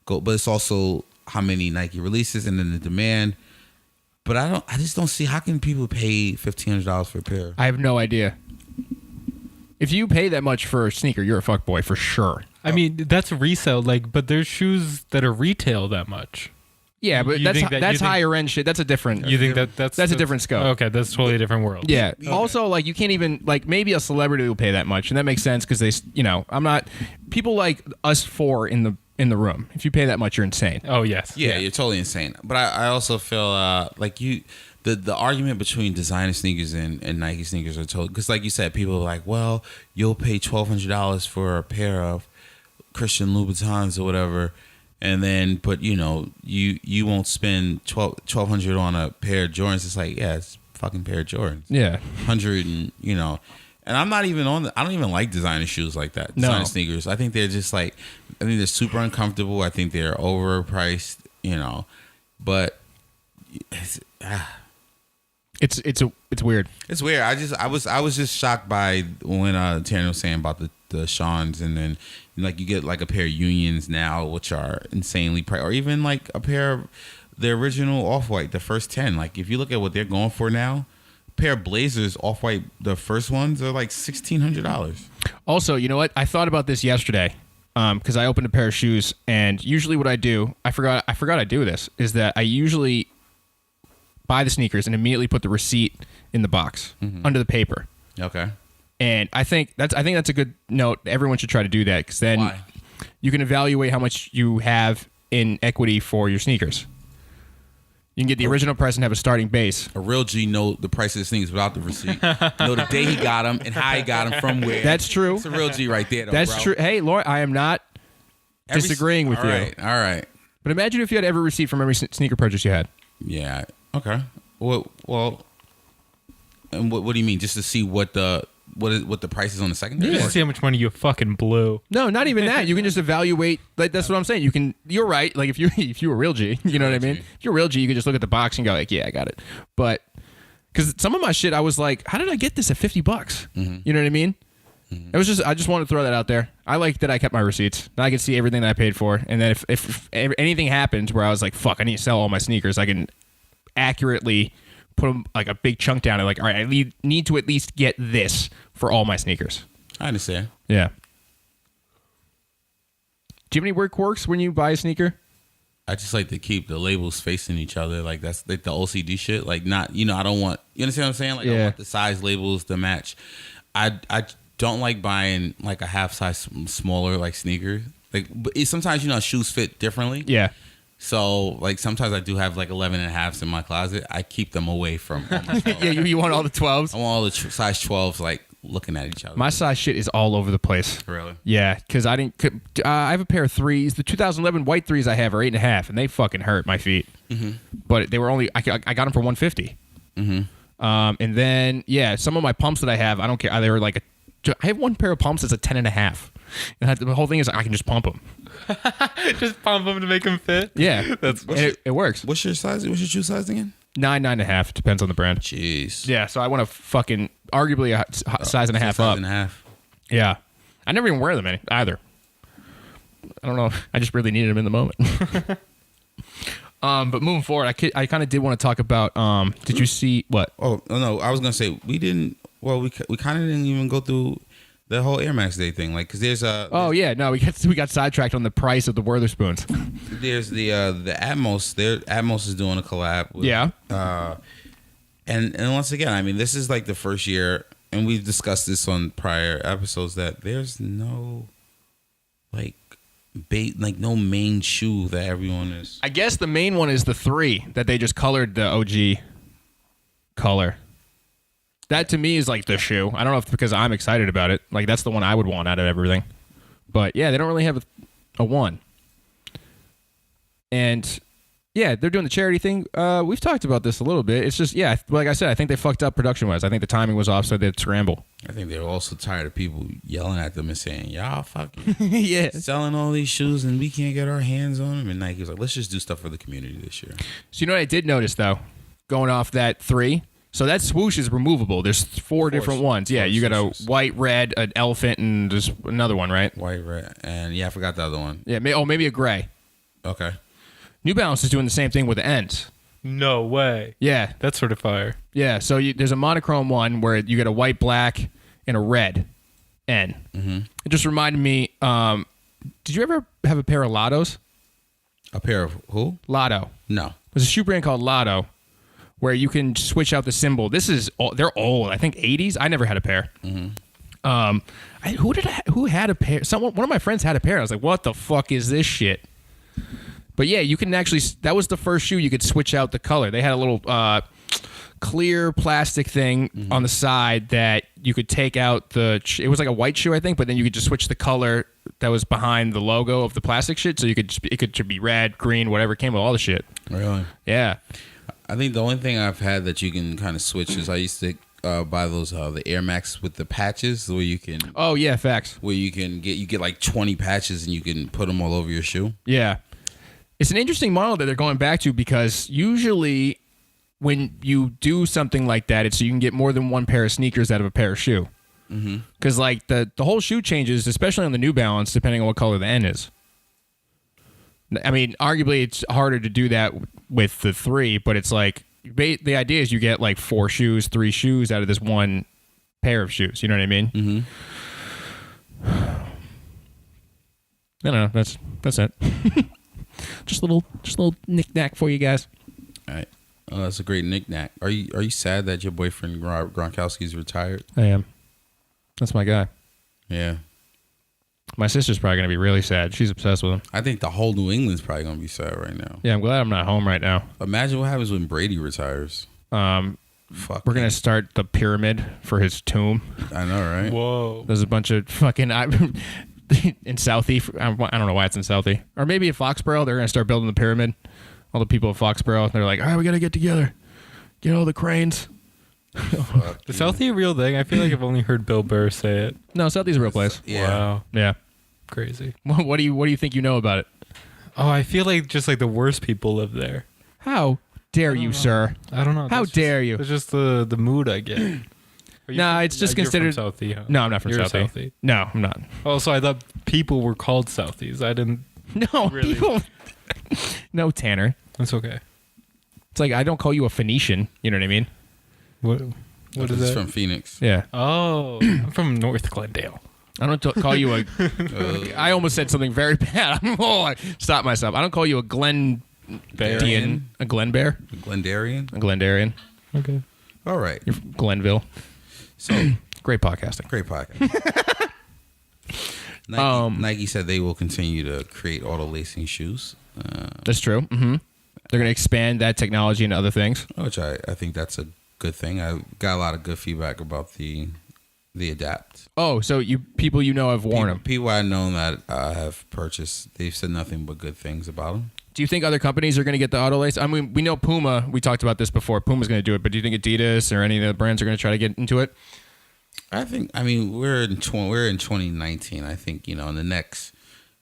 go? But it's also how many Nike releases and then the demand. But I just don't see how can people pay $1,500 for a pair. I have no idea. If you pay that much for a sneaker, you're a fuckboy for sure. I mean, that's resale, like, but there's shoes that are retail that much. Yeah, but that's higher end shit. That's a different. You think that's a different scope? Okay, that's totally a different world. Yeah. Okay. Also, like, you can't even like maybe a celebrity will pay that much, and that makes sense because they, you know, I'm not people like us four in the room. If you pay that much, you're insane. Oh yes. Yeah, you're totally insane. But I also feel like the argument between designer sneakers and Nike sneakers are totally, because like you said, people are like, well, you'll pay $1,200 for a pair of Christian Louboutins or whatever, and then but you know you won't spend $1,200 on a pair of Jordans. It's like, yeah, it's a fucking pair of Jordans. Yeah. 100 and you know. And I'm not even I don't even like designer shoes like that. No. Designer sneakers. I think they're just like, I think they're super uncomfortable. I think they're overpriced, you know. But it's weird. It's weird. I was just shocked by when Taryn was saying about the Sean's, and then like you get like a pair of Unions now, which are insanely priced, or even like a pair of the original Off-White, the first 10. Like if you look at what they're going for now, pair of Blazers Off-White, the first ones are like $1,600. Also, you know what? I thought about this yesterday because I opened a pair of shoes, and usually what I do, I forgot I do this, is that I usually buy the sneakers and immediately put the receipt in the box under the paper. Okay. And I think that's a good note. Everyone should try to do that because then Why? you can evaluate how much you have in equity for your sneakers. You can get the original price and have a starting base. A real G know the price of the sneakers without the receipt. Know the day he got them and how he got them from where. That's true. It's a real G right there, though, That's bro. tree. Hey, Laura, I am not disagreeing with you. All right. But imagine if you had every receipt from every sneaker purchase you had. Yeah. Okay. Well, and what do you mean? Just to see what the price is on the secondary? Just to see how much money you fucking blew. No, not even that. You can just evaluate. Like that's what I'm saying. You're right. Like if you were a real G, you know what I mean. If you're a real G, you can just look at the box and go like, yeah, I got it. But because some of my shit, I was like, how did I get this at $50? Mm-hmm. You know what I mean? Mm-hmm. It was just I just wanted to throw that out there. I like that I kept my receipts. Now I can see everything that I paid for, and then if anything happens where I was like, fuck, I need to sell all my sneakers, I can accurately put them like a big chunk down and like, all right, I need to at least get this for all my sneakers. I understand. Yeah. Do you have any weird quirks when you buy a sneaker? I just like to keep the labels facing each other. Like that's like the OCD shit. Like not, you know, I don't want, you understand what I'm saying? Like I don't want the size labels to match. I don't like buying like a half size smaller like sneakers. Like but sometimes, you know, shoes fit differently. Yeah. So, like, sometimes I do have, like, 11 and a halves in my closet. I keep them away from all my Yeah, you want all the 12s? I want all the size 12s, like, looking at each other. My size shit is all over the place. Really? Yeah, because I have a pair of threes. The 2011 white threes I have are 8.5, and they fucking hurt my feet. Mm-hmm. But they were only, I got them for $150. Mm-hmm. And then, yeah, some of my pumps that I have, I don't care. They were like, I have one pair of pumps that's a 10.5. And the whole thing is I can just pump them. Just pump them to make them fit. Yeah, it works. What's your size? What's your shoe size again? 9.5. Depends on the brand. Jeez. Yeah, so I want to fucking arguably a size and a half size up. and a half. Yeah, I never even wear them either. I don't know. I just really needed them in the moment. But moving forward, I kind of did want to talk about. Did you see what? Oh no, I was gonna say we didn't. Well, we kind of didn't even go through the whole Air Max Day thing, like, because there's a. Oh yeah, no, we got sidetracked on the price of the Witherspoons. There's the Atmos. Atmos is doing a collab. With, yeah. And once again, I mean, this is like the first year, and we've discussed this on prior episodes that there's no, like, no main shoe that everyone is. I guess the main one is the 3 that they just colored the OG color. That to me is like the shoe. I don't know if it's because I'm excited about it. Like that's the one I would want out of everything. But yeah, they don't really have a one. And yeah, they're doing the charity thing. We've talked about this a little bit. It's just, yeah, like I said, I think they fucked up production-wise. I think the timing was off, so they'd scramble. I think they're also tired of people yelling at them and saying, y'all fucking yeah. selling all these shoes and we can't get our hands on them. And Nike was like, let's just do stuff for the community this year. So you know what I did notice, though? Going off that 3. So that swoosh is removable. There's 4 different ones. Yeah, you got a white, red, an elephant, and there's another one, right? White, red, and yeah, I forgot the other one. Yeah, maybe a gray. Okay. New Balance is doing the same thing with the ends. No way. Yeah. That's sort of fire. Yeah, so there's a monochrome one where you get a white, black, and a red N. Mm-hmm. It just reminded me, did you ever have a pair of Lottos? A pair of who? Lotto. No. There's a shoe brand called Lotto where you can switch out the symbol. They're old. I think 80s. I never had a pair. Mm-hmm. Who had a pair? One of my friends had a pair. I was like, what the fuck is this shit? But yeah, you can actually, that was the first shoe you could switch out the color. They had a little clear plastic thing on the side that you could take out it was like a white shoe, I think, but then you could just switch the color that was behind the logo of the plastic shit. So it could be red, green, whatever. It came with all the shit. Really? Yeah. I think the only thing I've had that you can kind of switch is I used to buy those the Air Max with the patches where you can. Oh yeah, facts. Where you get like 20 patches and you can put them all over your shoe. Yeah. It's an interesting model that they're going back to because usually when you do something like that, it's so you can get more than one pair of sneakers out of a pair of shoe. Because like the whole shoe changes, especially on the New Balance, depending on what color the N is. I mean, arguably it's harder to do that with the 3, but it's like the idea is you get like 4 shoes, 3 shoes out of this one pair of shoes. You know what I mean? Mm-hmm. I don't know. That's it. Just a little knick-knack for you guys. All right. Oh, that's a great knick-knack. Are you sad that your boyfriend Gronkowski's retired? I am. That's my guy. Yeah. My sister's probably going to be really sad. She's obsessed with him. I think the whole New England's probably going to be sad right now. Yeah, I'm glad I'm not home right now. Imagine what happens when Brady retires. We're going to start the pyramid for his tomb. I know, right? Whoa. There's a bunch of fucking... in Southie, I don't know why it's in Southie. Or maybe at Foxborough, they're going to start building the pyramid. All the people at Foxborough, they're like, all right, we got to get together. Get all the cranes. The Southie a real thing? I feel like I've only heard Bill Burr say it. No, Southie's a real place. Yeah. Wow. Yeah. Crazy. What do you think you know about it? Oh, I feel like just like the worst people live there. How dare you, sir? I don't know. How dare you? It's just the mood I get. No, it's just considered. You're from Southie, huh? No, I'm not from You're Southie. Southie. No, I'm not. Oh, so I thought people were called Southies. I didn't. No, really. people. No, Tanner. That's okay. It's like I don't call you a Phoenician. You know what I mean? What is that? From Phoenix. Yeah. Oh, I'm from North Glendale. I don't call you a. I almost said something very bad. I stop myself. I don't call you a Glenbearian. A Glenbear. A Glendarian. A Glendarian. Okay. All right. You're from Glenville. So great podcasting. Great podcast. Nike said they will continue to create auto lacing shoes. That's true. Mm-hmm. They're going to expand that technology into other things. Which I think that's a good thing. I got a lot of good feedback about the Adapt. Oh, so people have worn them. People I know that have purchased, they've said nothing but good things about them. Do you think other companies are going to get the auto lace? I mean, we know Puma. We talked about this before. Puma's going to do it, but do you think Adidas or any of the brands are going to try to get into it? I mean, we're in 2019. I think, in the next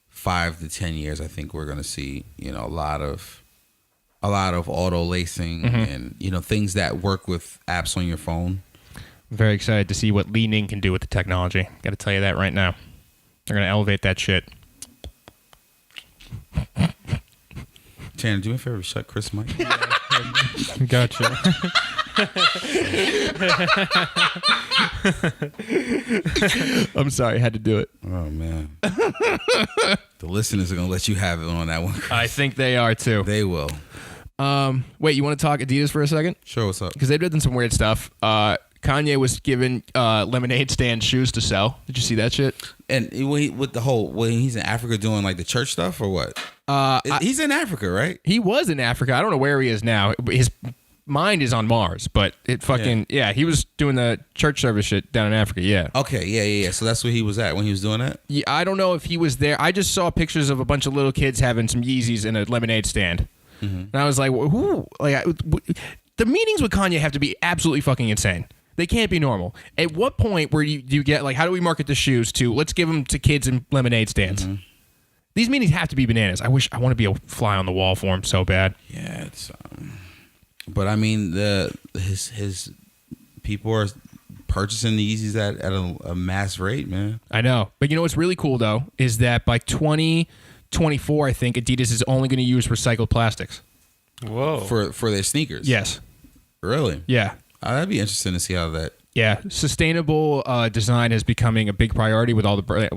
5 to 10 years, I think we're going to see, a lot of auto lacing and, things that work with apps on your phone. I'm very excited to see what li-ning can do with the technology. Got to tell you that right now. They're going to elevate that shit. Tanner, do me a favor, shut Chris' mic. Gotcha. I'm sorry, I had to do it. Oh, man. The listeners are going to let you have it on that one, Chris. I think they are, too. They will. Wait, you want to talk Adidas for a second? Sure, what's up? Because they've done some weird stuff. Kanye was given lemonade stand shoes to sell. Did you see that shit? And when he's in Africa doing like the church stuff or what? He's in Africa, right? He was in Africa. I don't know where he is now. His mind is on Mars, but it fucking he was doing the church service shit down in Africa. Yeah. Okay, yeah. So that's where he was at when he was doing that? Yeah, I don't know if he was there. I just saw pictures of a bunch of little kids having some Yeezys in a lemonade stand. And I was like, who? The meetings with Kanye have to be absolutely fucking insane. They can't be normal. At what point where you get, like, how do we market the shoes to, let's give them to kids in lemonade stands? These meetings have to be bananas. I want to be a fly on the wall for him so bad. Yeah, it's... but, I mean, his people are purchasing the Yeezys at a mass rate, man. I know. But you know what's really cool, though, is that by 2024, I think, Adidas is only going to use recycled plastics. Whoa. For their sneakers? Yes. Really? Yeah. That'd be interesting to see how that... Yeah, sustainable design is becoming a big priority with all the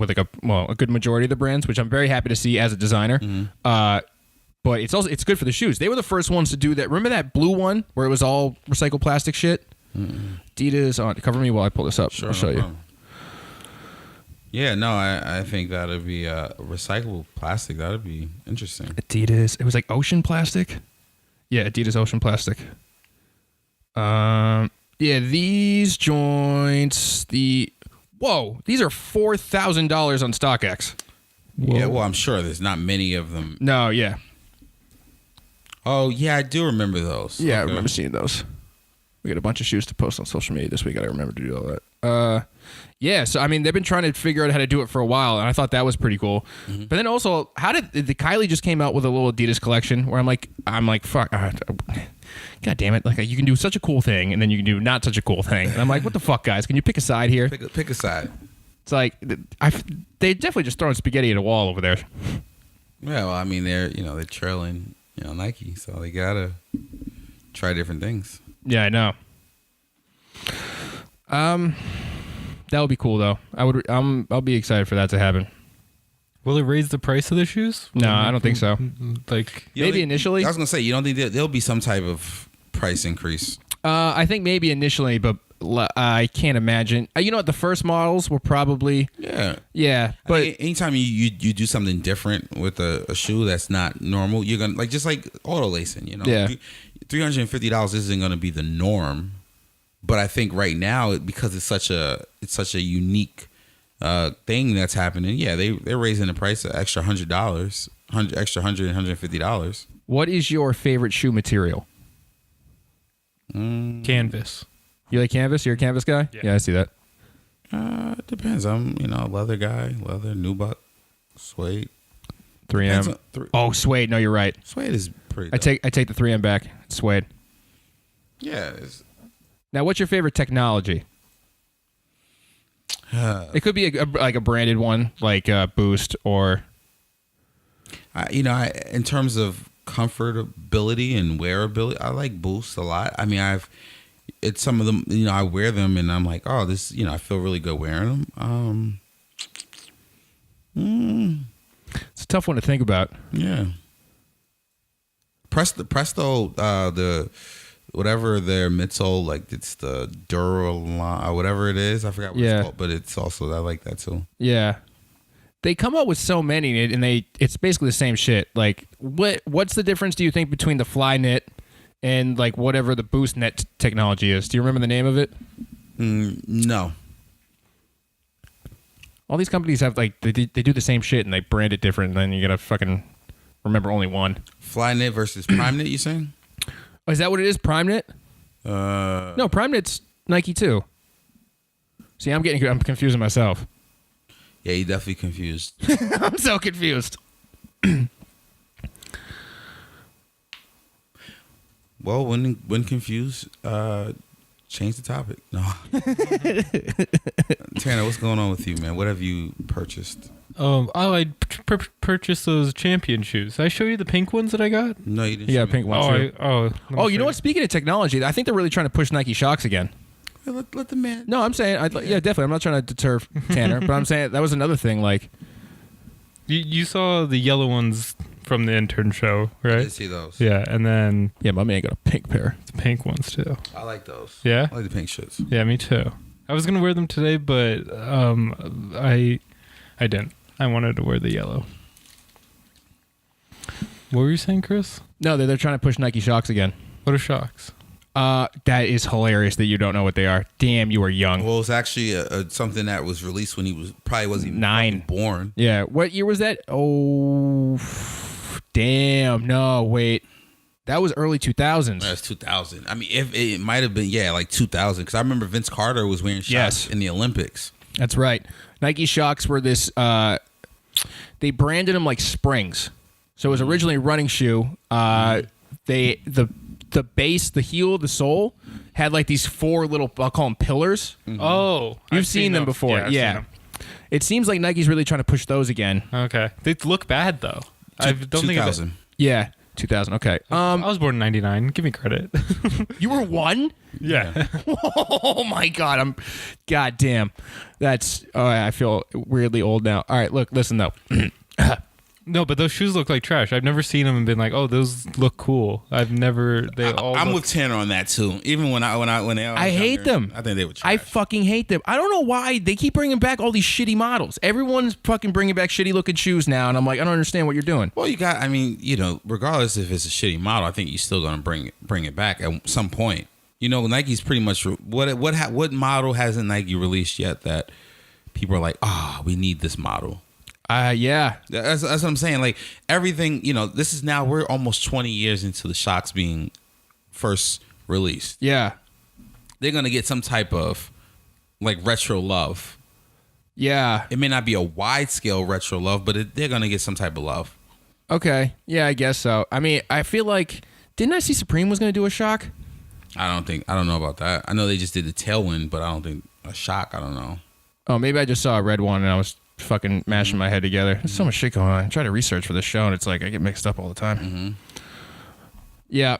a good majority of the brands, which I'm very happy to see as a designer. But it's good for the shoes. They were the first ones to do that. Remember that blue one where it was all recycled plastic shit? Adidas on. Cover me while I pull this up. Sure, I'll show you. Yeah, no, I think that'd be recyclable plastic. That'd be interesting. Adidas. It was like ocean plastic. Yeah, Adidas ocean plastic. Yeah, these joints. These are $4,000 on StockX. Yeah, well, I'm sure there's not many of them. No, yeah. Oh, yeah, I do remember those. Yeah, Okay. I remember seeing those. We got a bunch of shoes to post on social media this week. I gotta remember to do all that. Yeah, so I mean, they've been trying to figure out how to do it for a while, and I thought that was pretty cool. But then also, how did the Kylie just came out with a little Adidas collection where I'm like, fuck, God damn it! Like, you can do such a cool thing, and then you can do not such a cool thing, and I'm like, what the fuck, guys? Can you pick a side here? Pick a side. It's like they definitely just throwing spaghetti at a wall over there. Yeah, well, I mean, they're trailing Nike, so they gotta try different things. Yeah, I know. That would be cool though. I'll be excited for that to happen. Will it raise the price of the shoes? No, I don't think so. Like Maybe initially. I was gonna say, you don't think there'll be some type of price increase? I think maybe initially, but I can't imagine. You know what? The first models were probably yeah. But anytime you do something different with a shoe that's not normal, you're gonna just like auto lacing. Yeah. $350 isn't gonna be the norm, but I think right now because it's such a unique thing that's happening. Yeah, they're raising the price an extra $100, extra $150. What is your favorite shoe material? canvas. You like canvas? You're a canvas guy? Yeah, I see that. It depends. I'm a leather guy. Leather, nubuck, suede. 3M. Oh, suede. No, you're right. Suede is pretty. I take the 3M back. It's suede. Yeah. Now, what's your favorite technology? It could be a branded one, like Boost or. In terms of comfortability and wearability, I like Boost a lot. I mean, it's some of them. I wear them and I'm like, oh, this. I feel really good wearing them. It's a tough one to think about. Yeah. Presto, the whatever their midsole, like it's the Duralon or whatever it is. I forgot what it's called, but it's also, I like that too. Yeah. They come up with so many and it's basically the same shit. Like what's the difference do you think between the Flyknit and like whatever the Boost Net technology is? Do you remember the name of it? No. All these companies have they do the same shit and they brand it different, and then you gotta fucking remember only one. Flyknit versus PrimeKnit, you saying? Oh, is that what it is? PrimeKnit? No, PrimeKnit's Nike too. See, I'm confusing myself. Yeah, you definitely confused. I'm so confused. Well, when confused, change the topic. No. Tanner, what's going on with you, man? What have you purchased? I purchased those champion shoes. Did I show you the pink ones that I got? No, you didn't. Yeah, show pink me. ones. You know what? Speaking of technology, I think they're really trying to push Nike Shox again. Let the man. No, I'm saying, yeah, definitely. I'm not trying to deter Tanner, but I'm saying that was another thing. Like, you saw the yellow ones from the intern show, right? I did see those. Yeah, and then yeah, my man got a pink pair. the pink ones too. I like those. Yeah, I like the pink shirts. yeah, me too. I was gonna wear them today, but I didn't. I wanted to wear the yellow. What were you saying, Chris? No, they're trying to push Nike Shox again. What are shocks? That is hilarious that you don't know what they are. Damn, you were young. Well, it's actually something that was released when he wasn't even 9. born. Yeah. What year was that? Oh, damn. No, wait. That was early 2000s. That's 2000. I mean, if it might have been, like 2000, because I remember Vince Carter was wearing Shocks in the Olympics. That's right. Nike Shocks were this. They branded them like Springs, so it was originally a running shoe. The base, the heel, the sole had like these 4 little, I'll call them pillars. Mm-hmm. Oh, You've seen them before. I've seen them. It seems like Nike's really trying to push those again. Okay, they look bad though. I don't think 2000. Yeah, 2000. Okay. I was born in '99. Give me credit. You were 1? Yeah. Oh my God. God damn. That's. Oh, I feel weirdly old now. All right. Look. Listen though. No, but those shoes look like trash. I've never seen them and been like, "Oh, those look cool." I've never. I'm with Tanner on that too. Even when I hate them. I think they were trash. I fucking hate them. I don't know why they keep bringing back all these shitty models. Everyone's fucking bringing back shitty looking shoes now, and I'm like, I don't understand what you're doing. Well, regardless if it's a shitty model, I think you're still gonna bring it back at some point. Nike's pretty much what model hasn't Nike released yet that people are like, we need this model. Yeah. That's what I'm saying. Like everything, this is now we're almost 20 years into the Shocks being first released. Yeah. They're gonna get some type of like retro love. Yeah. It may not be a wide scale retro love, but they're gonna get some type of love. Okay. Yeah, I guess so. I mean, I feel like didn't I see Supreme was gonna do a Shock? I don't know about that. I know they just did the Tailwind, but I don't think a Shock. I don't know. Oh, maybe I just saw a red one and I was fucking mashing my head together. There's so much shit going on. I try to research for this show and it's like I get mixed up all the time. Mm-hmm. Yeah.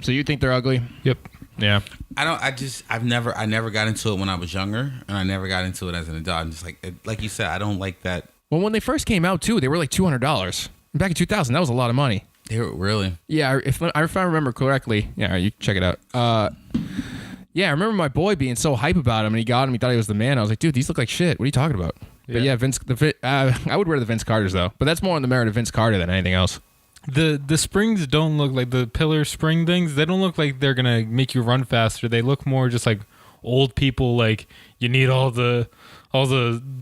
So you think they're ugly? Yep. Yeah. I never got into it when I was younger, and I never got into it as an adult. I'm just like you said, I don't like that. Well, when they first came out too, they were like $200. Back in 2000, that was a lot of money. They were really. Yeah, if I remember correctly. Yeah, you check it out. Yeah, I remember my boy being so hype about him, and he got him. He thought he was the man. I was like, dude, these look like shit. What are you talking about? But yeah, I would wear the Vince Carters though. But that's more on the merit of Vince Carter than anything else. The springs don't look like the pillar spring things. They don't look like they're gonna make you run faster. They look more just like old people. Like you need all the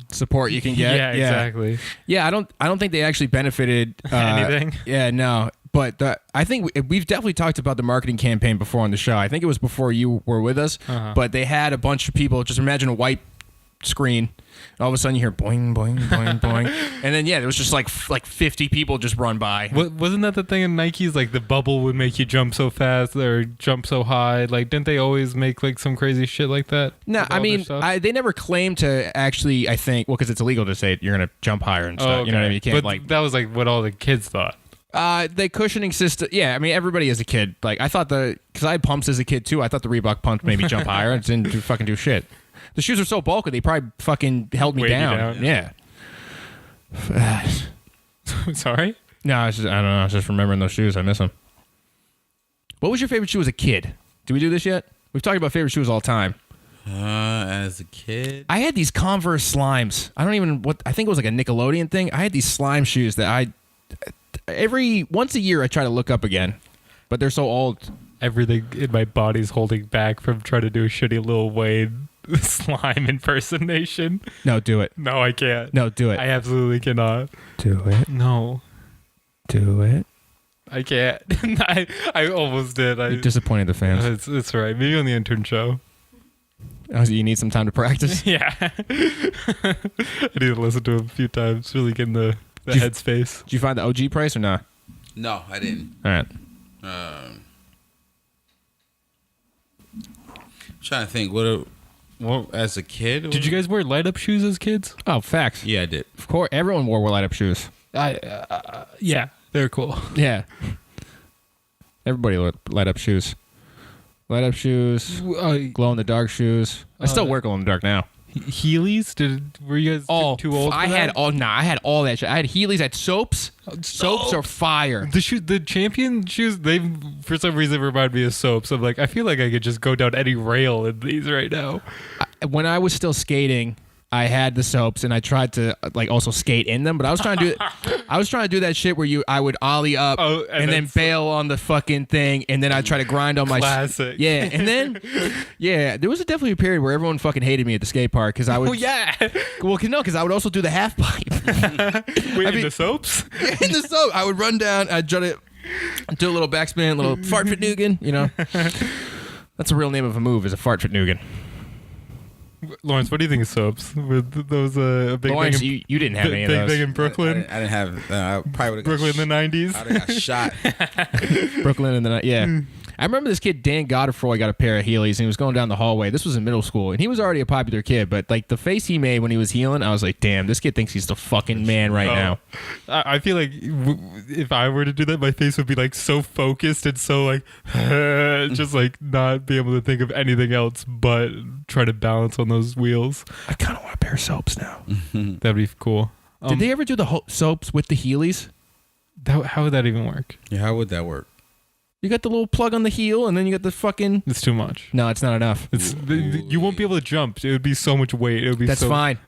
support you can get. Yeah, exactly. Yeah, I don't think they actually benefited anything. Yeah, no. But I think we've definitely talked about the marketing campaign before on the show. I think it was before you were with us. But they had a bunch of people. Just imagine a white screen. All of a sudden you hear boing, boing, boing, boing. And then, there was just like 50 people just run by. Wasn't that the thing in Nike's? Like the bubble would make you jump so fast or jump so high. Like, didn't they always make like some crazy shit like that? No, I mean, they never claimed to actually, I think, well, because it's illegal to say you're going to jump higher and stuff. Oh, okay. You know what I mean? You can't, but that was like what all the kids thought. The cushioning system, yeah. I mean, everybody as a kid, like I thought because I had pumps as a kid too. I thought the Reebok pumps made me jump higher. It didn't fucking do shit. The shoes are so bulky, they probably fucking held me down. Yeah. Sorry? No, I don't know. I was just remembering those shoes. I miss them. What was your favorite shoe as a kid? Did we do this yet? We've talked about favorite shoes all the time. As a kid, I had these Converse slimes. I think it was like a Nickelodeon thing. I had these slime shoes that once a year I try to look up again, but they're so old. Everything in my body's holding back from trying to do a shitty Lil Wayne slime impersonation. No, do it. No, I can't. No, do it. I absolutely cannot. Do it. No. Do it. I can't. I almost did. You disappointed the fans. It's all right. Maybe on the intern show. Oh, so you need some time to practice? Yeah. I need to listen to him a few times, really get in the headspace. Did you find the OG price or not? No, I didn't. All right. Trying to think what as a kid. Did you guys wear light up shoes as kids? Oh, facts. Yeah, I did. Of course, everyone wore light up shoes. Yeah, they're cool. Yeah. Everybody light up shoes. Light up shoes. Glow in the dark shoes. I still wear glow in the dark now. Heelys? Were you guys too old? I had all that shit. I had Heelys. I had soaps. Soaps are fire. The champion shoes, they for some reason remind me of soaps. I'm like, I feel like I could just go down any rail in these right now. When I was still skating, I had the soaps and I tried to like also skate in them, but I was trying to do that shit where I would ollie up and then bail on the fucking thing, and then I try to grind on my classic. Yeah, and then there was definitely a period where everyone fucking hated me at the skate park because I would. Oh yeah. Well, no, because I would also do the half pipe. Wait, in the soaps? In the soap, I would run down. I'd try to do a little backspin, a little fart Nugan. You know, that's the real name of a move, is a fart Nugan. Lawrence, what do you think of soaps? With those big Lawrence, thing in, you didn't have any of big those. thing in Brooklyn. I didn't have. I probably would have Brooklyn in the 90s. I'd have got shot. Brooklyn in the night. Yeah. I remember this kid, Dan Godefroy, got a pair of Heelys, and he was going down the hallway. This was in middle school, and he was already a popular kid, but like the face he made when he was healing, I was like, damn, this kid thinks he's the fucking man right now. I feel like if I were to do that, my face would be like so focused and so like just like not be able to think of anything else but try to balance on those wheels. I kind of want a pair of soaps now. That'd be cool. Did they ever do the soaps with the Heelys? How would that even work? Yeah, how would that work? You got the little plug on the heel, and then you got the fucking... It's too much. No, it's not enough. You won't be able to jump. It would be so much weight. It would be That's fine.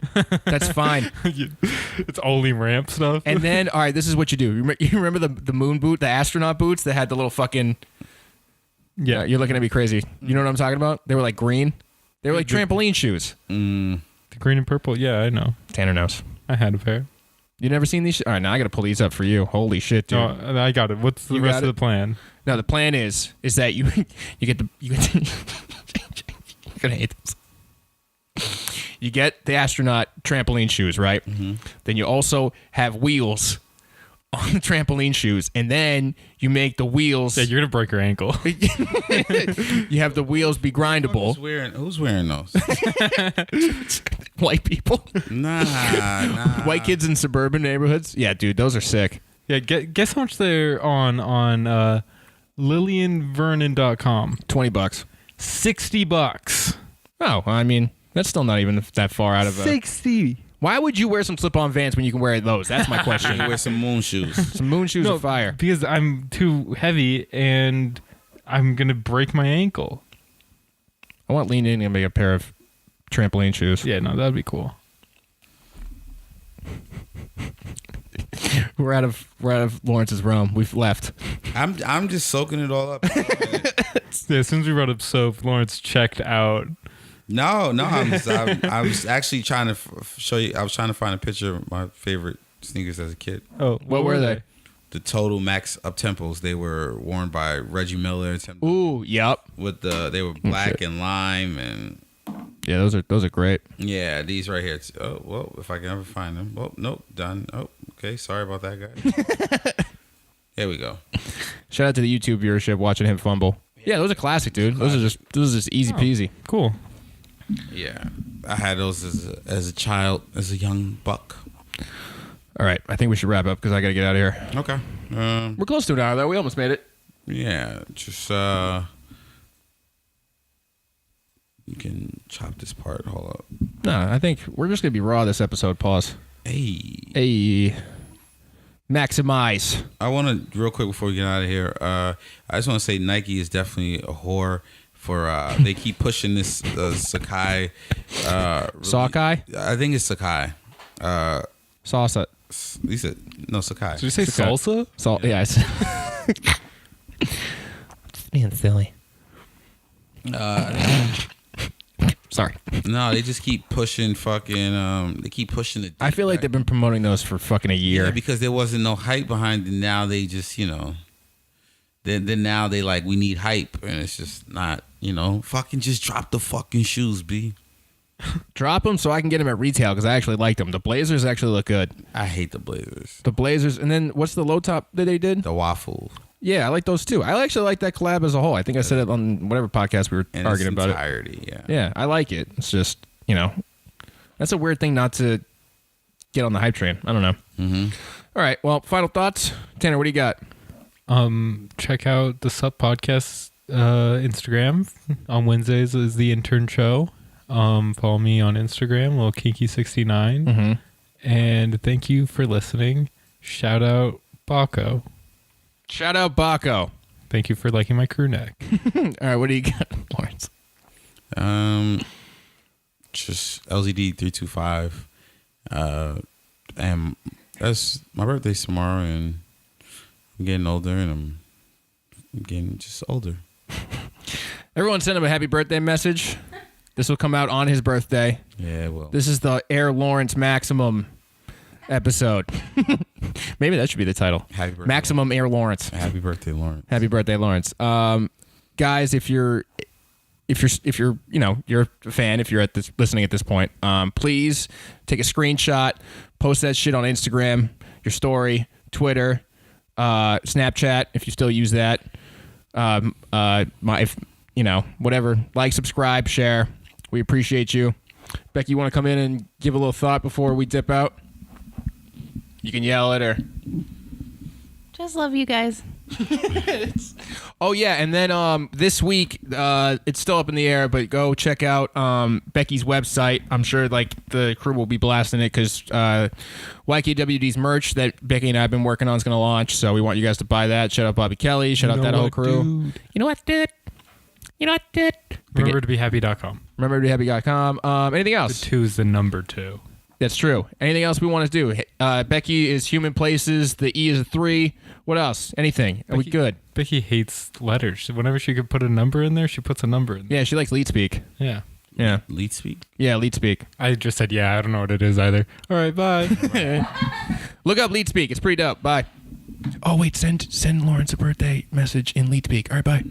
That's fine. It's only ramp stuff. And then, all right, this is what you do. You remember the moon boot, the astronaut boots that had the little fucking... Yeah. You're looking at me crazy. You know what I'm talking about? They were like green. They were like trampoline shoes. The green and purple. Yeah, I know. Tanner knows. I had a pair. You never seen these? All right, now I got to pull these up for you. Holy shit, dude. No, I got it. What's the rest of the plan? No, the plan is that you get the you're gonna hate this. You get the astronaut trampoline shoes, right? Mm-hmm. Then you also have wheels on the trampoline shoes, and then you make the wheels. Yeah, you're gonna break your ankle. You have the wheels be grindable. Who's wearing those? White people. Nah. White kids in suburban neighborhoods. Yeah, dude, those are sick. Yeah, guess how much they're on LillianVernon.com. $20. $60. Oh, I mean, that's still not even that far out of 60. Why would you wear some slip-on Vans when you can wear those? That's my question. Wear some moon shoes. Some moon shoes are fire. Because I'm too heavy and I'm gonna break my ankle. I want li-ning to make a pair of trampoline shoes. Yeah, no, that'd be cool. We're out of Lawrence's realm. We've left. I'm just soaking it all up. Yeah, as soon as we brought up soap, Lawrence checked out. No, I was actually trying to show you. I was trying to find a picture of my favorite sneakers as a kid. Oh, what were they? The Total Max Up Tempos. They were worn by Reggie Miller. Ooh, yep. They were black and lime, and yeah, those are great. yeah, these right here. Oh well, if I can ever find them. Oh nope, done. Oh okay, sorry about that, guys. Here we go. Shout out to the YouTube viewership watching him fumble. Yeah, those are classic, dude. Those are just easy peasy. Cool. Yeah, I had those as a child, as a young buck. All right, I think we should wrap up because I got to get out of here. Okay. We're close to an hour, though. We almost made it. Yeah, just you can chop this part. Hold up. No, I think we're just gonna be raw this episode. Pause. Hey. Maximize. I want to real quick before we get out of here. I just want to say Nike is definitely a whore for. They keep pushing this Sakai. Sockeye? I think it's Sakai. Salsa. You said no Sakai. Did you say salsa? Yeah. Just being silly. Sorry. No, they just keep pushing fucking. They keep pushing it. I feel like they've been promoting those for fucking a year. Yeah, because there wasn't no hype behind it. Now they just, then now they like, we need hype, and it's just not, fucking just drop the fucking shoes, B. Drop them so I can get them at retail because I actually like them. The Blazers actually look good. I hate the Blazers. The Blazers, and then what's the low top that they did? The waffle. Yeah, I like those too. I actually like that collab as a whole. I think I said it on whatever podcast we were arguing about entirety, it. Yeah, I like it. It's just, that's a weird thing not to get on the hype train. I don't know. Mm-hmm. All right, well, final thoughts. Tanner, what do you got? Check out the Sup Podcast Instagram. On Wednesdays is the intern show. Follow me on Instagram, LilKinky69. Mm-hmm. And thank you for listening. Shout out Baco. Shout out Baco. Thank you for liking my crew neck. All right, what do you got, Lawrence? just LZD 325. And that's my birthday's tomorrow, and I'm getting older, and I'm getting just older. Everyone send him a happy birthday message. This will come out on his birthday. Yeah, well. This is the Air Lawrence Maximum episode. Maybe that should be the title. Happy birthday, Maximum Air Lawrence. Happy birthday, Lawrence. Happy birthday, Lawrence. Guys, if you're you're a fan, if you're listening at this point, please take a screenshot, post that shit on Instagram, your story, Twitter, Snapchat, if you still use that. Whatever. Like, subscribe, share. We appreciate you. Becky, you want to come in and give a little thought before we dip out? You can yell at her. Just love you guys. Oh, yeah, and then this week, it's still up in the air, but go check out Becky's website. I'm sure the crew will be blasting it because YKWD's merch that Becky and I have been working on is going to launch, so we want you guys to buy that. Shout out Bobby Kelly. Shout out that whole crew. Dude. You know what, dude? Remember to be happy.com. Remember to be happy.com. Anything else? The 2 is the number 2. That's true. Anything else we want to do? Becky is Human Places. The E is a 3. What else? Anything? Are we good? Becky hates letters. Whenever she could put a number in there, she puts a number in there. Yeah, she likes lead speak. Yeah. Yeah. Lead speak? Yeah, lead speak. I just said, yeah, I don't know what it is either. All right, bye. Look up lead speak. It's pretty dope. Bye. Oh, wait. Send Lawrence a birthday message in lead speak. All right, bye.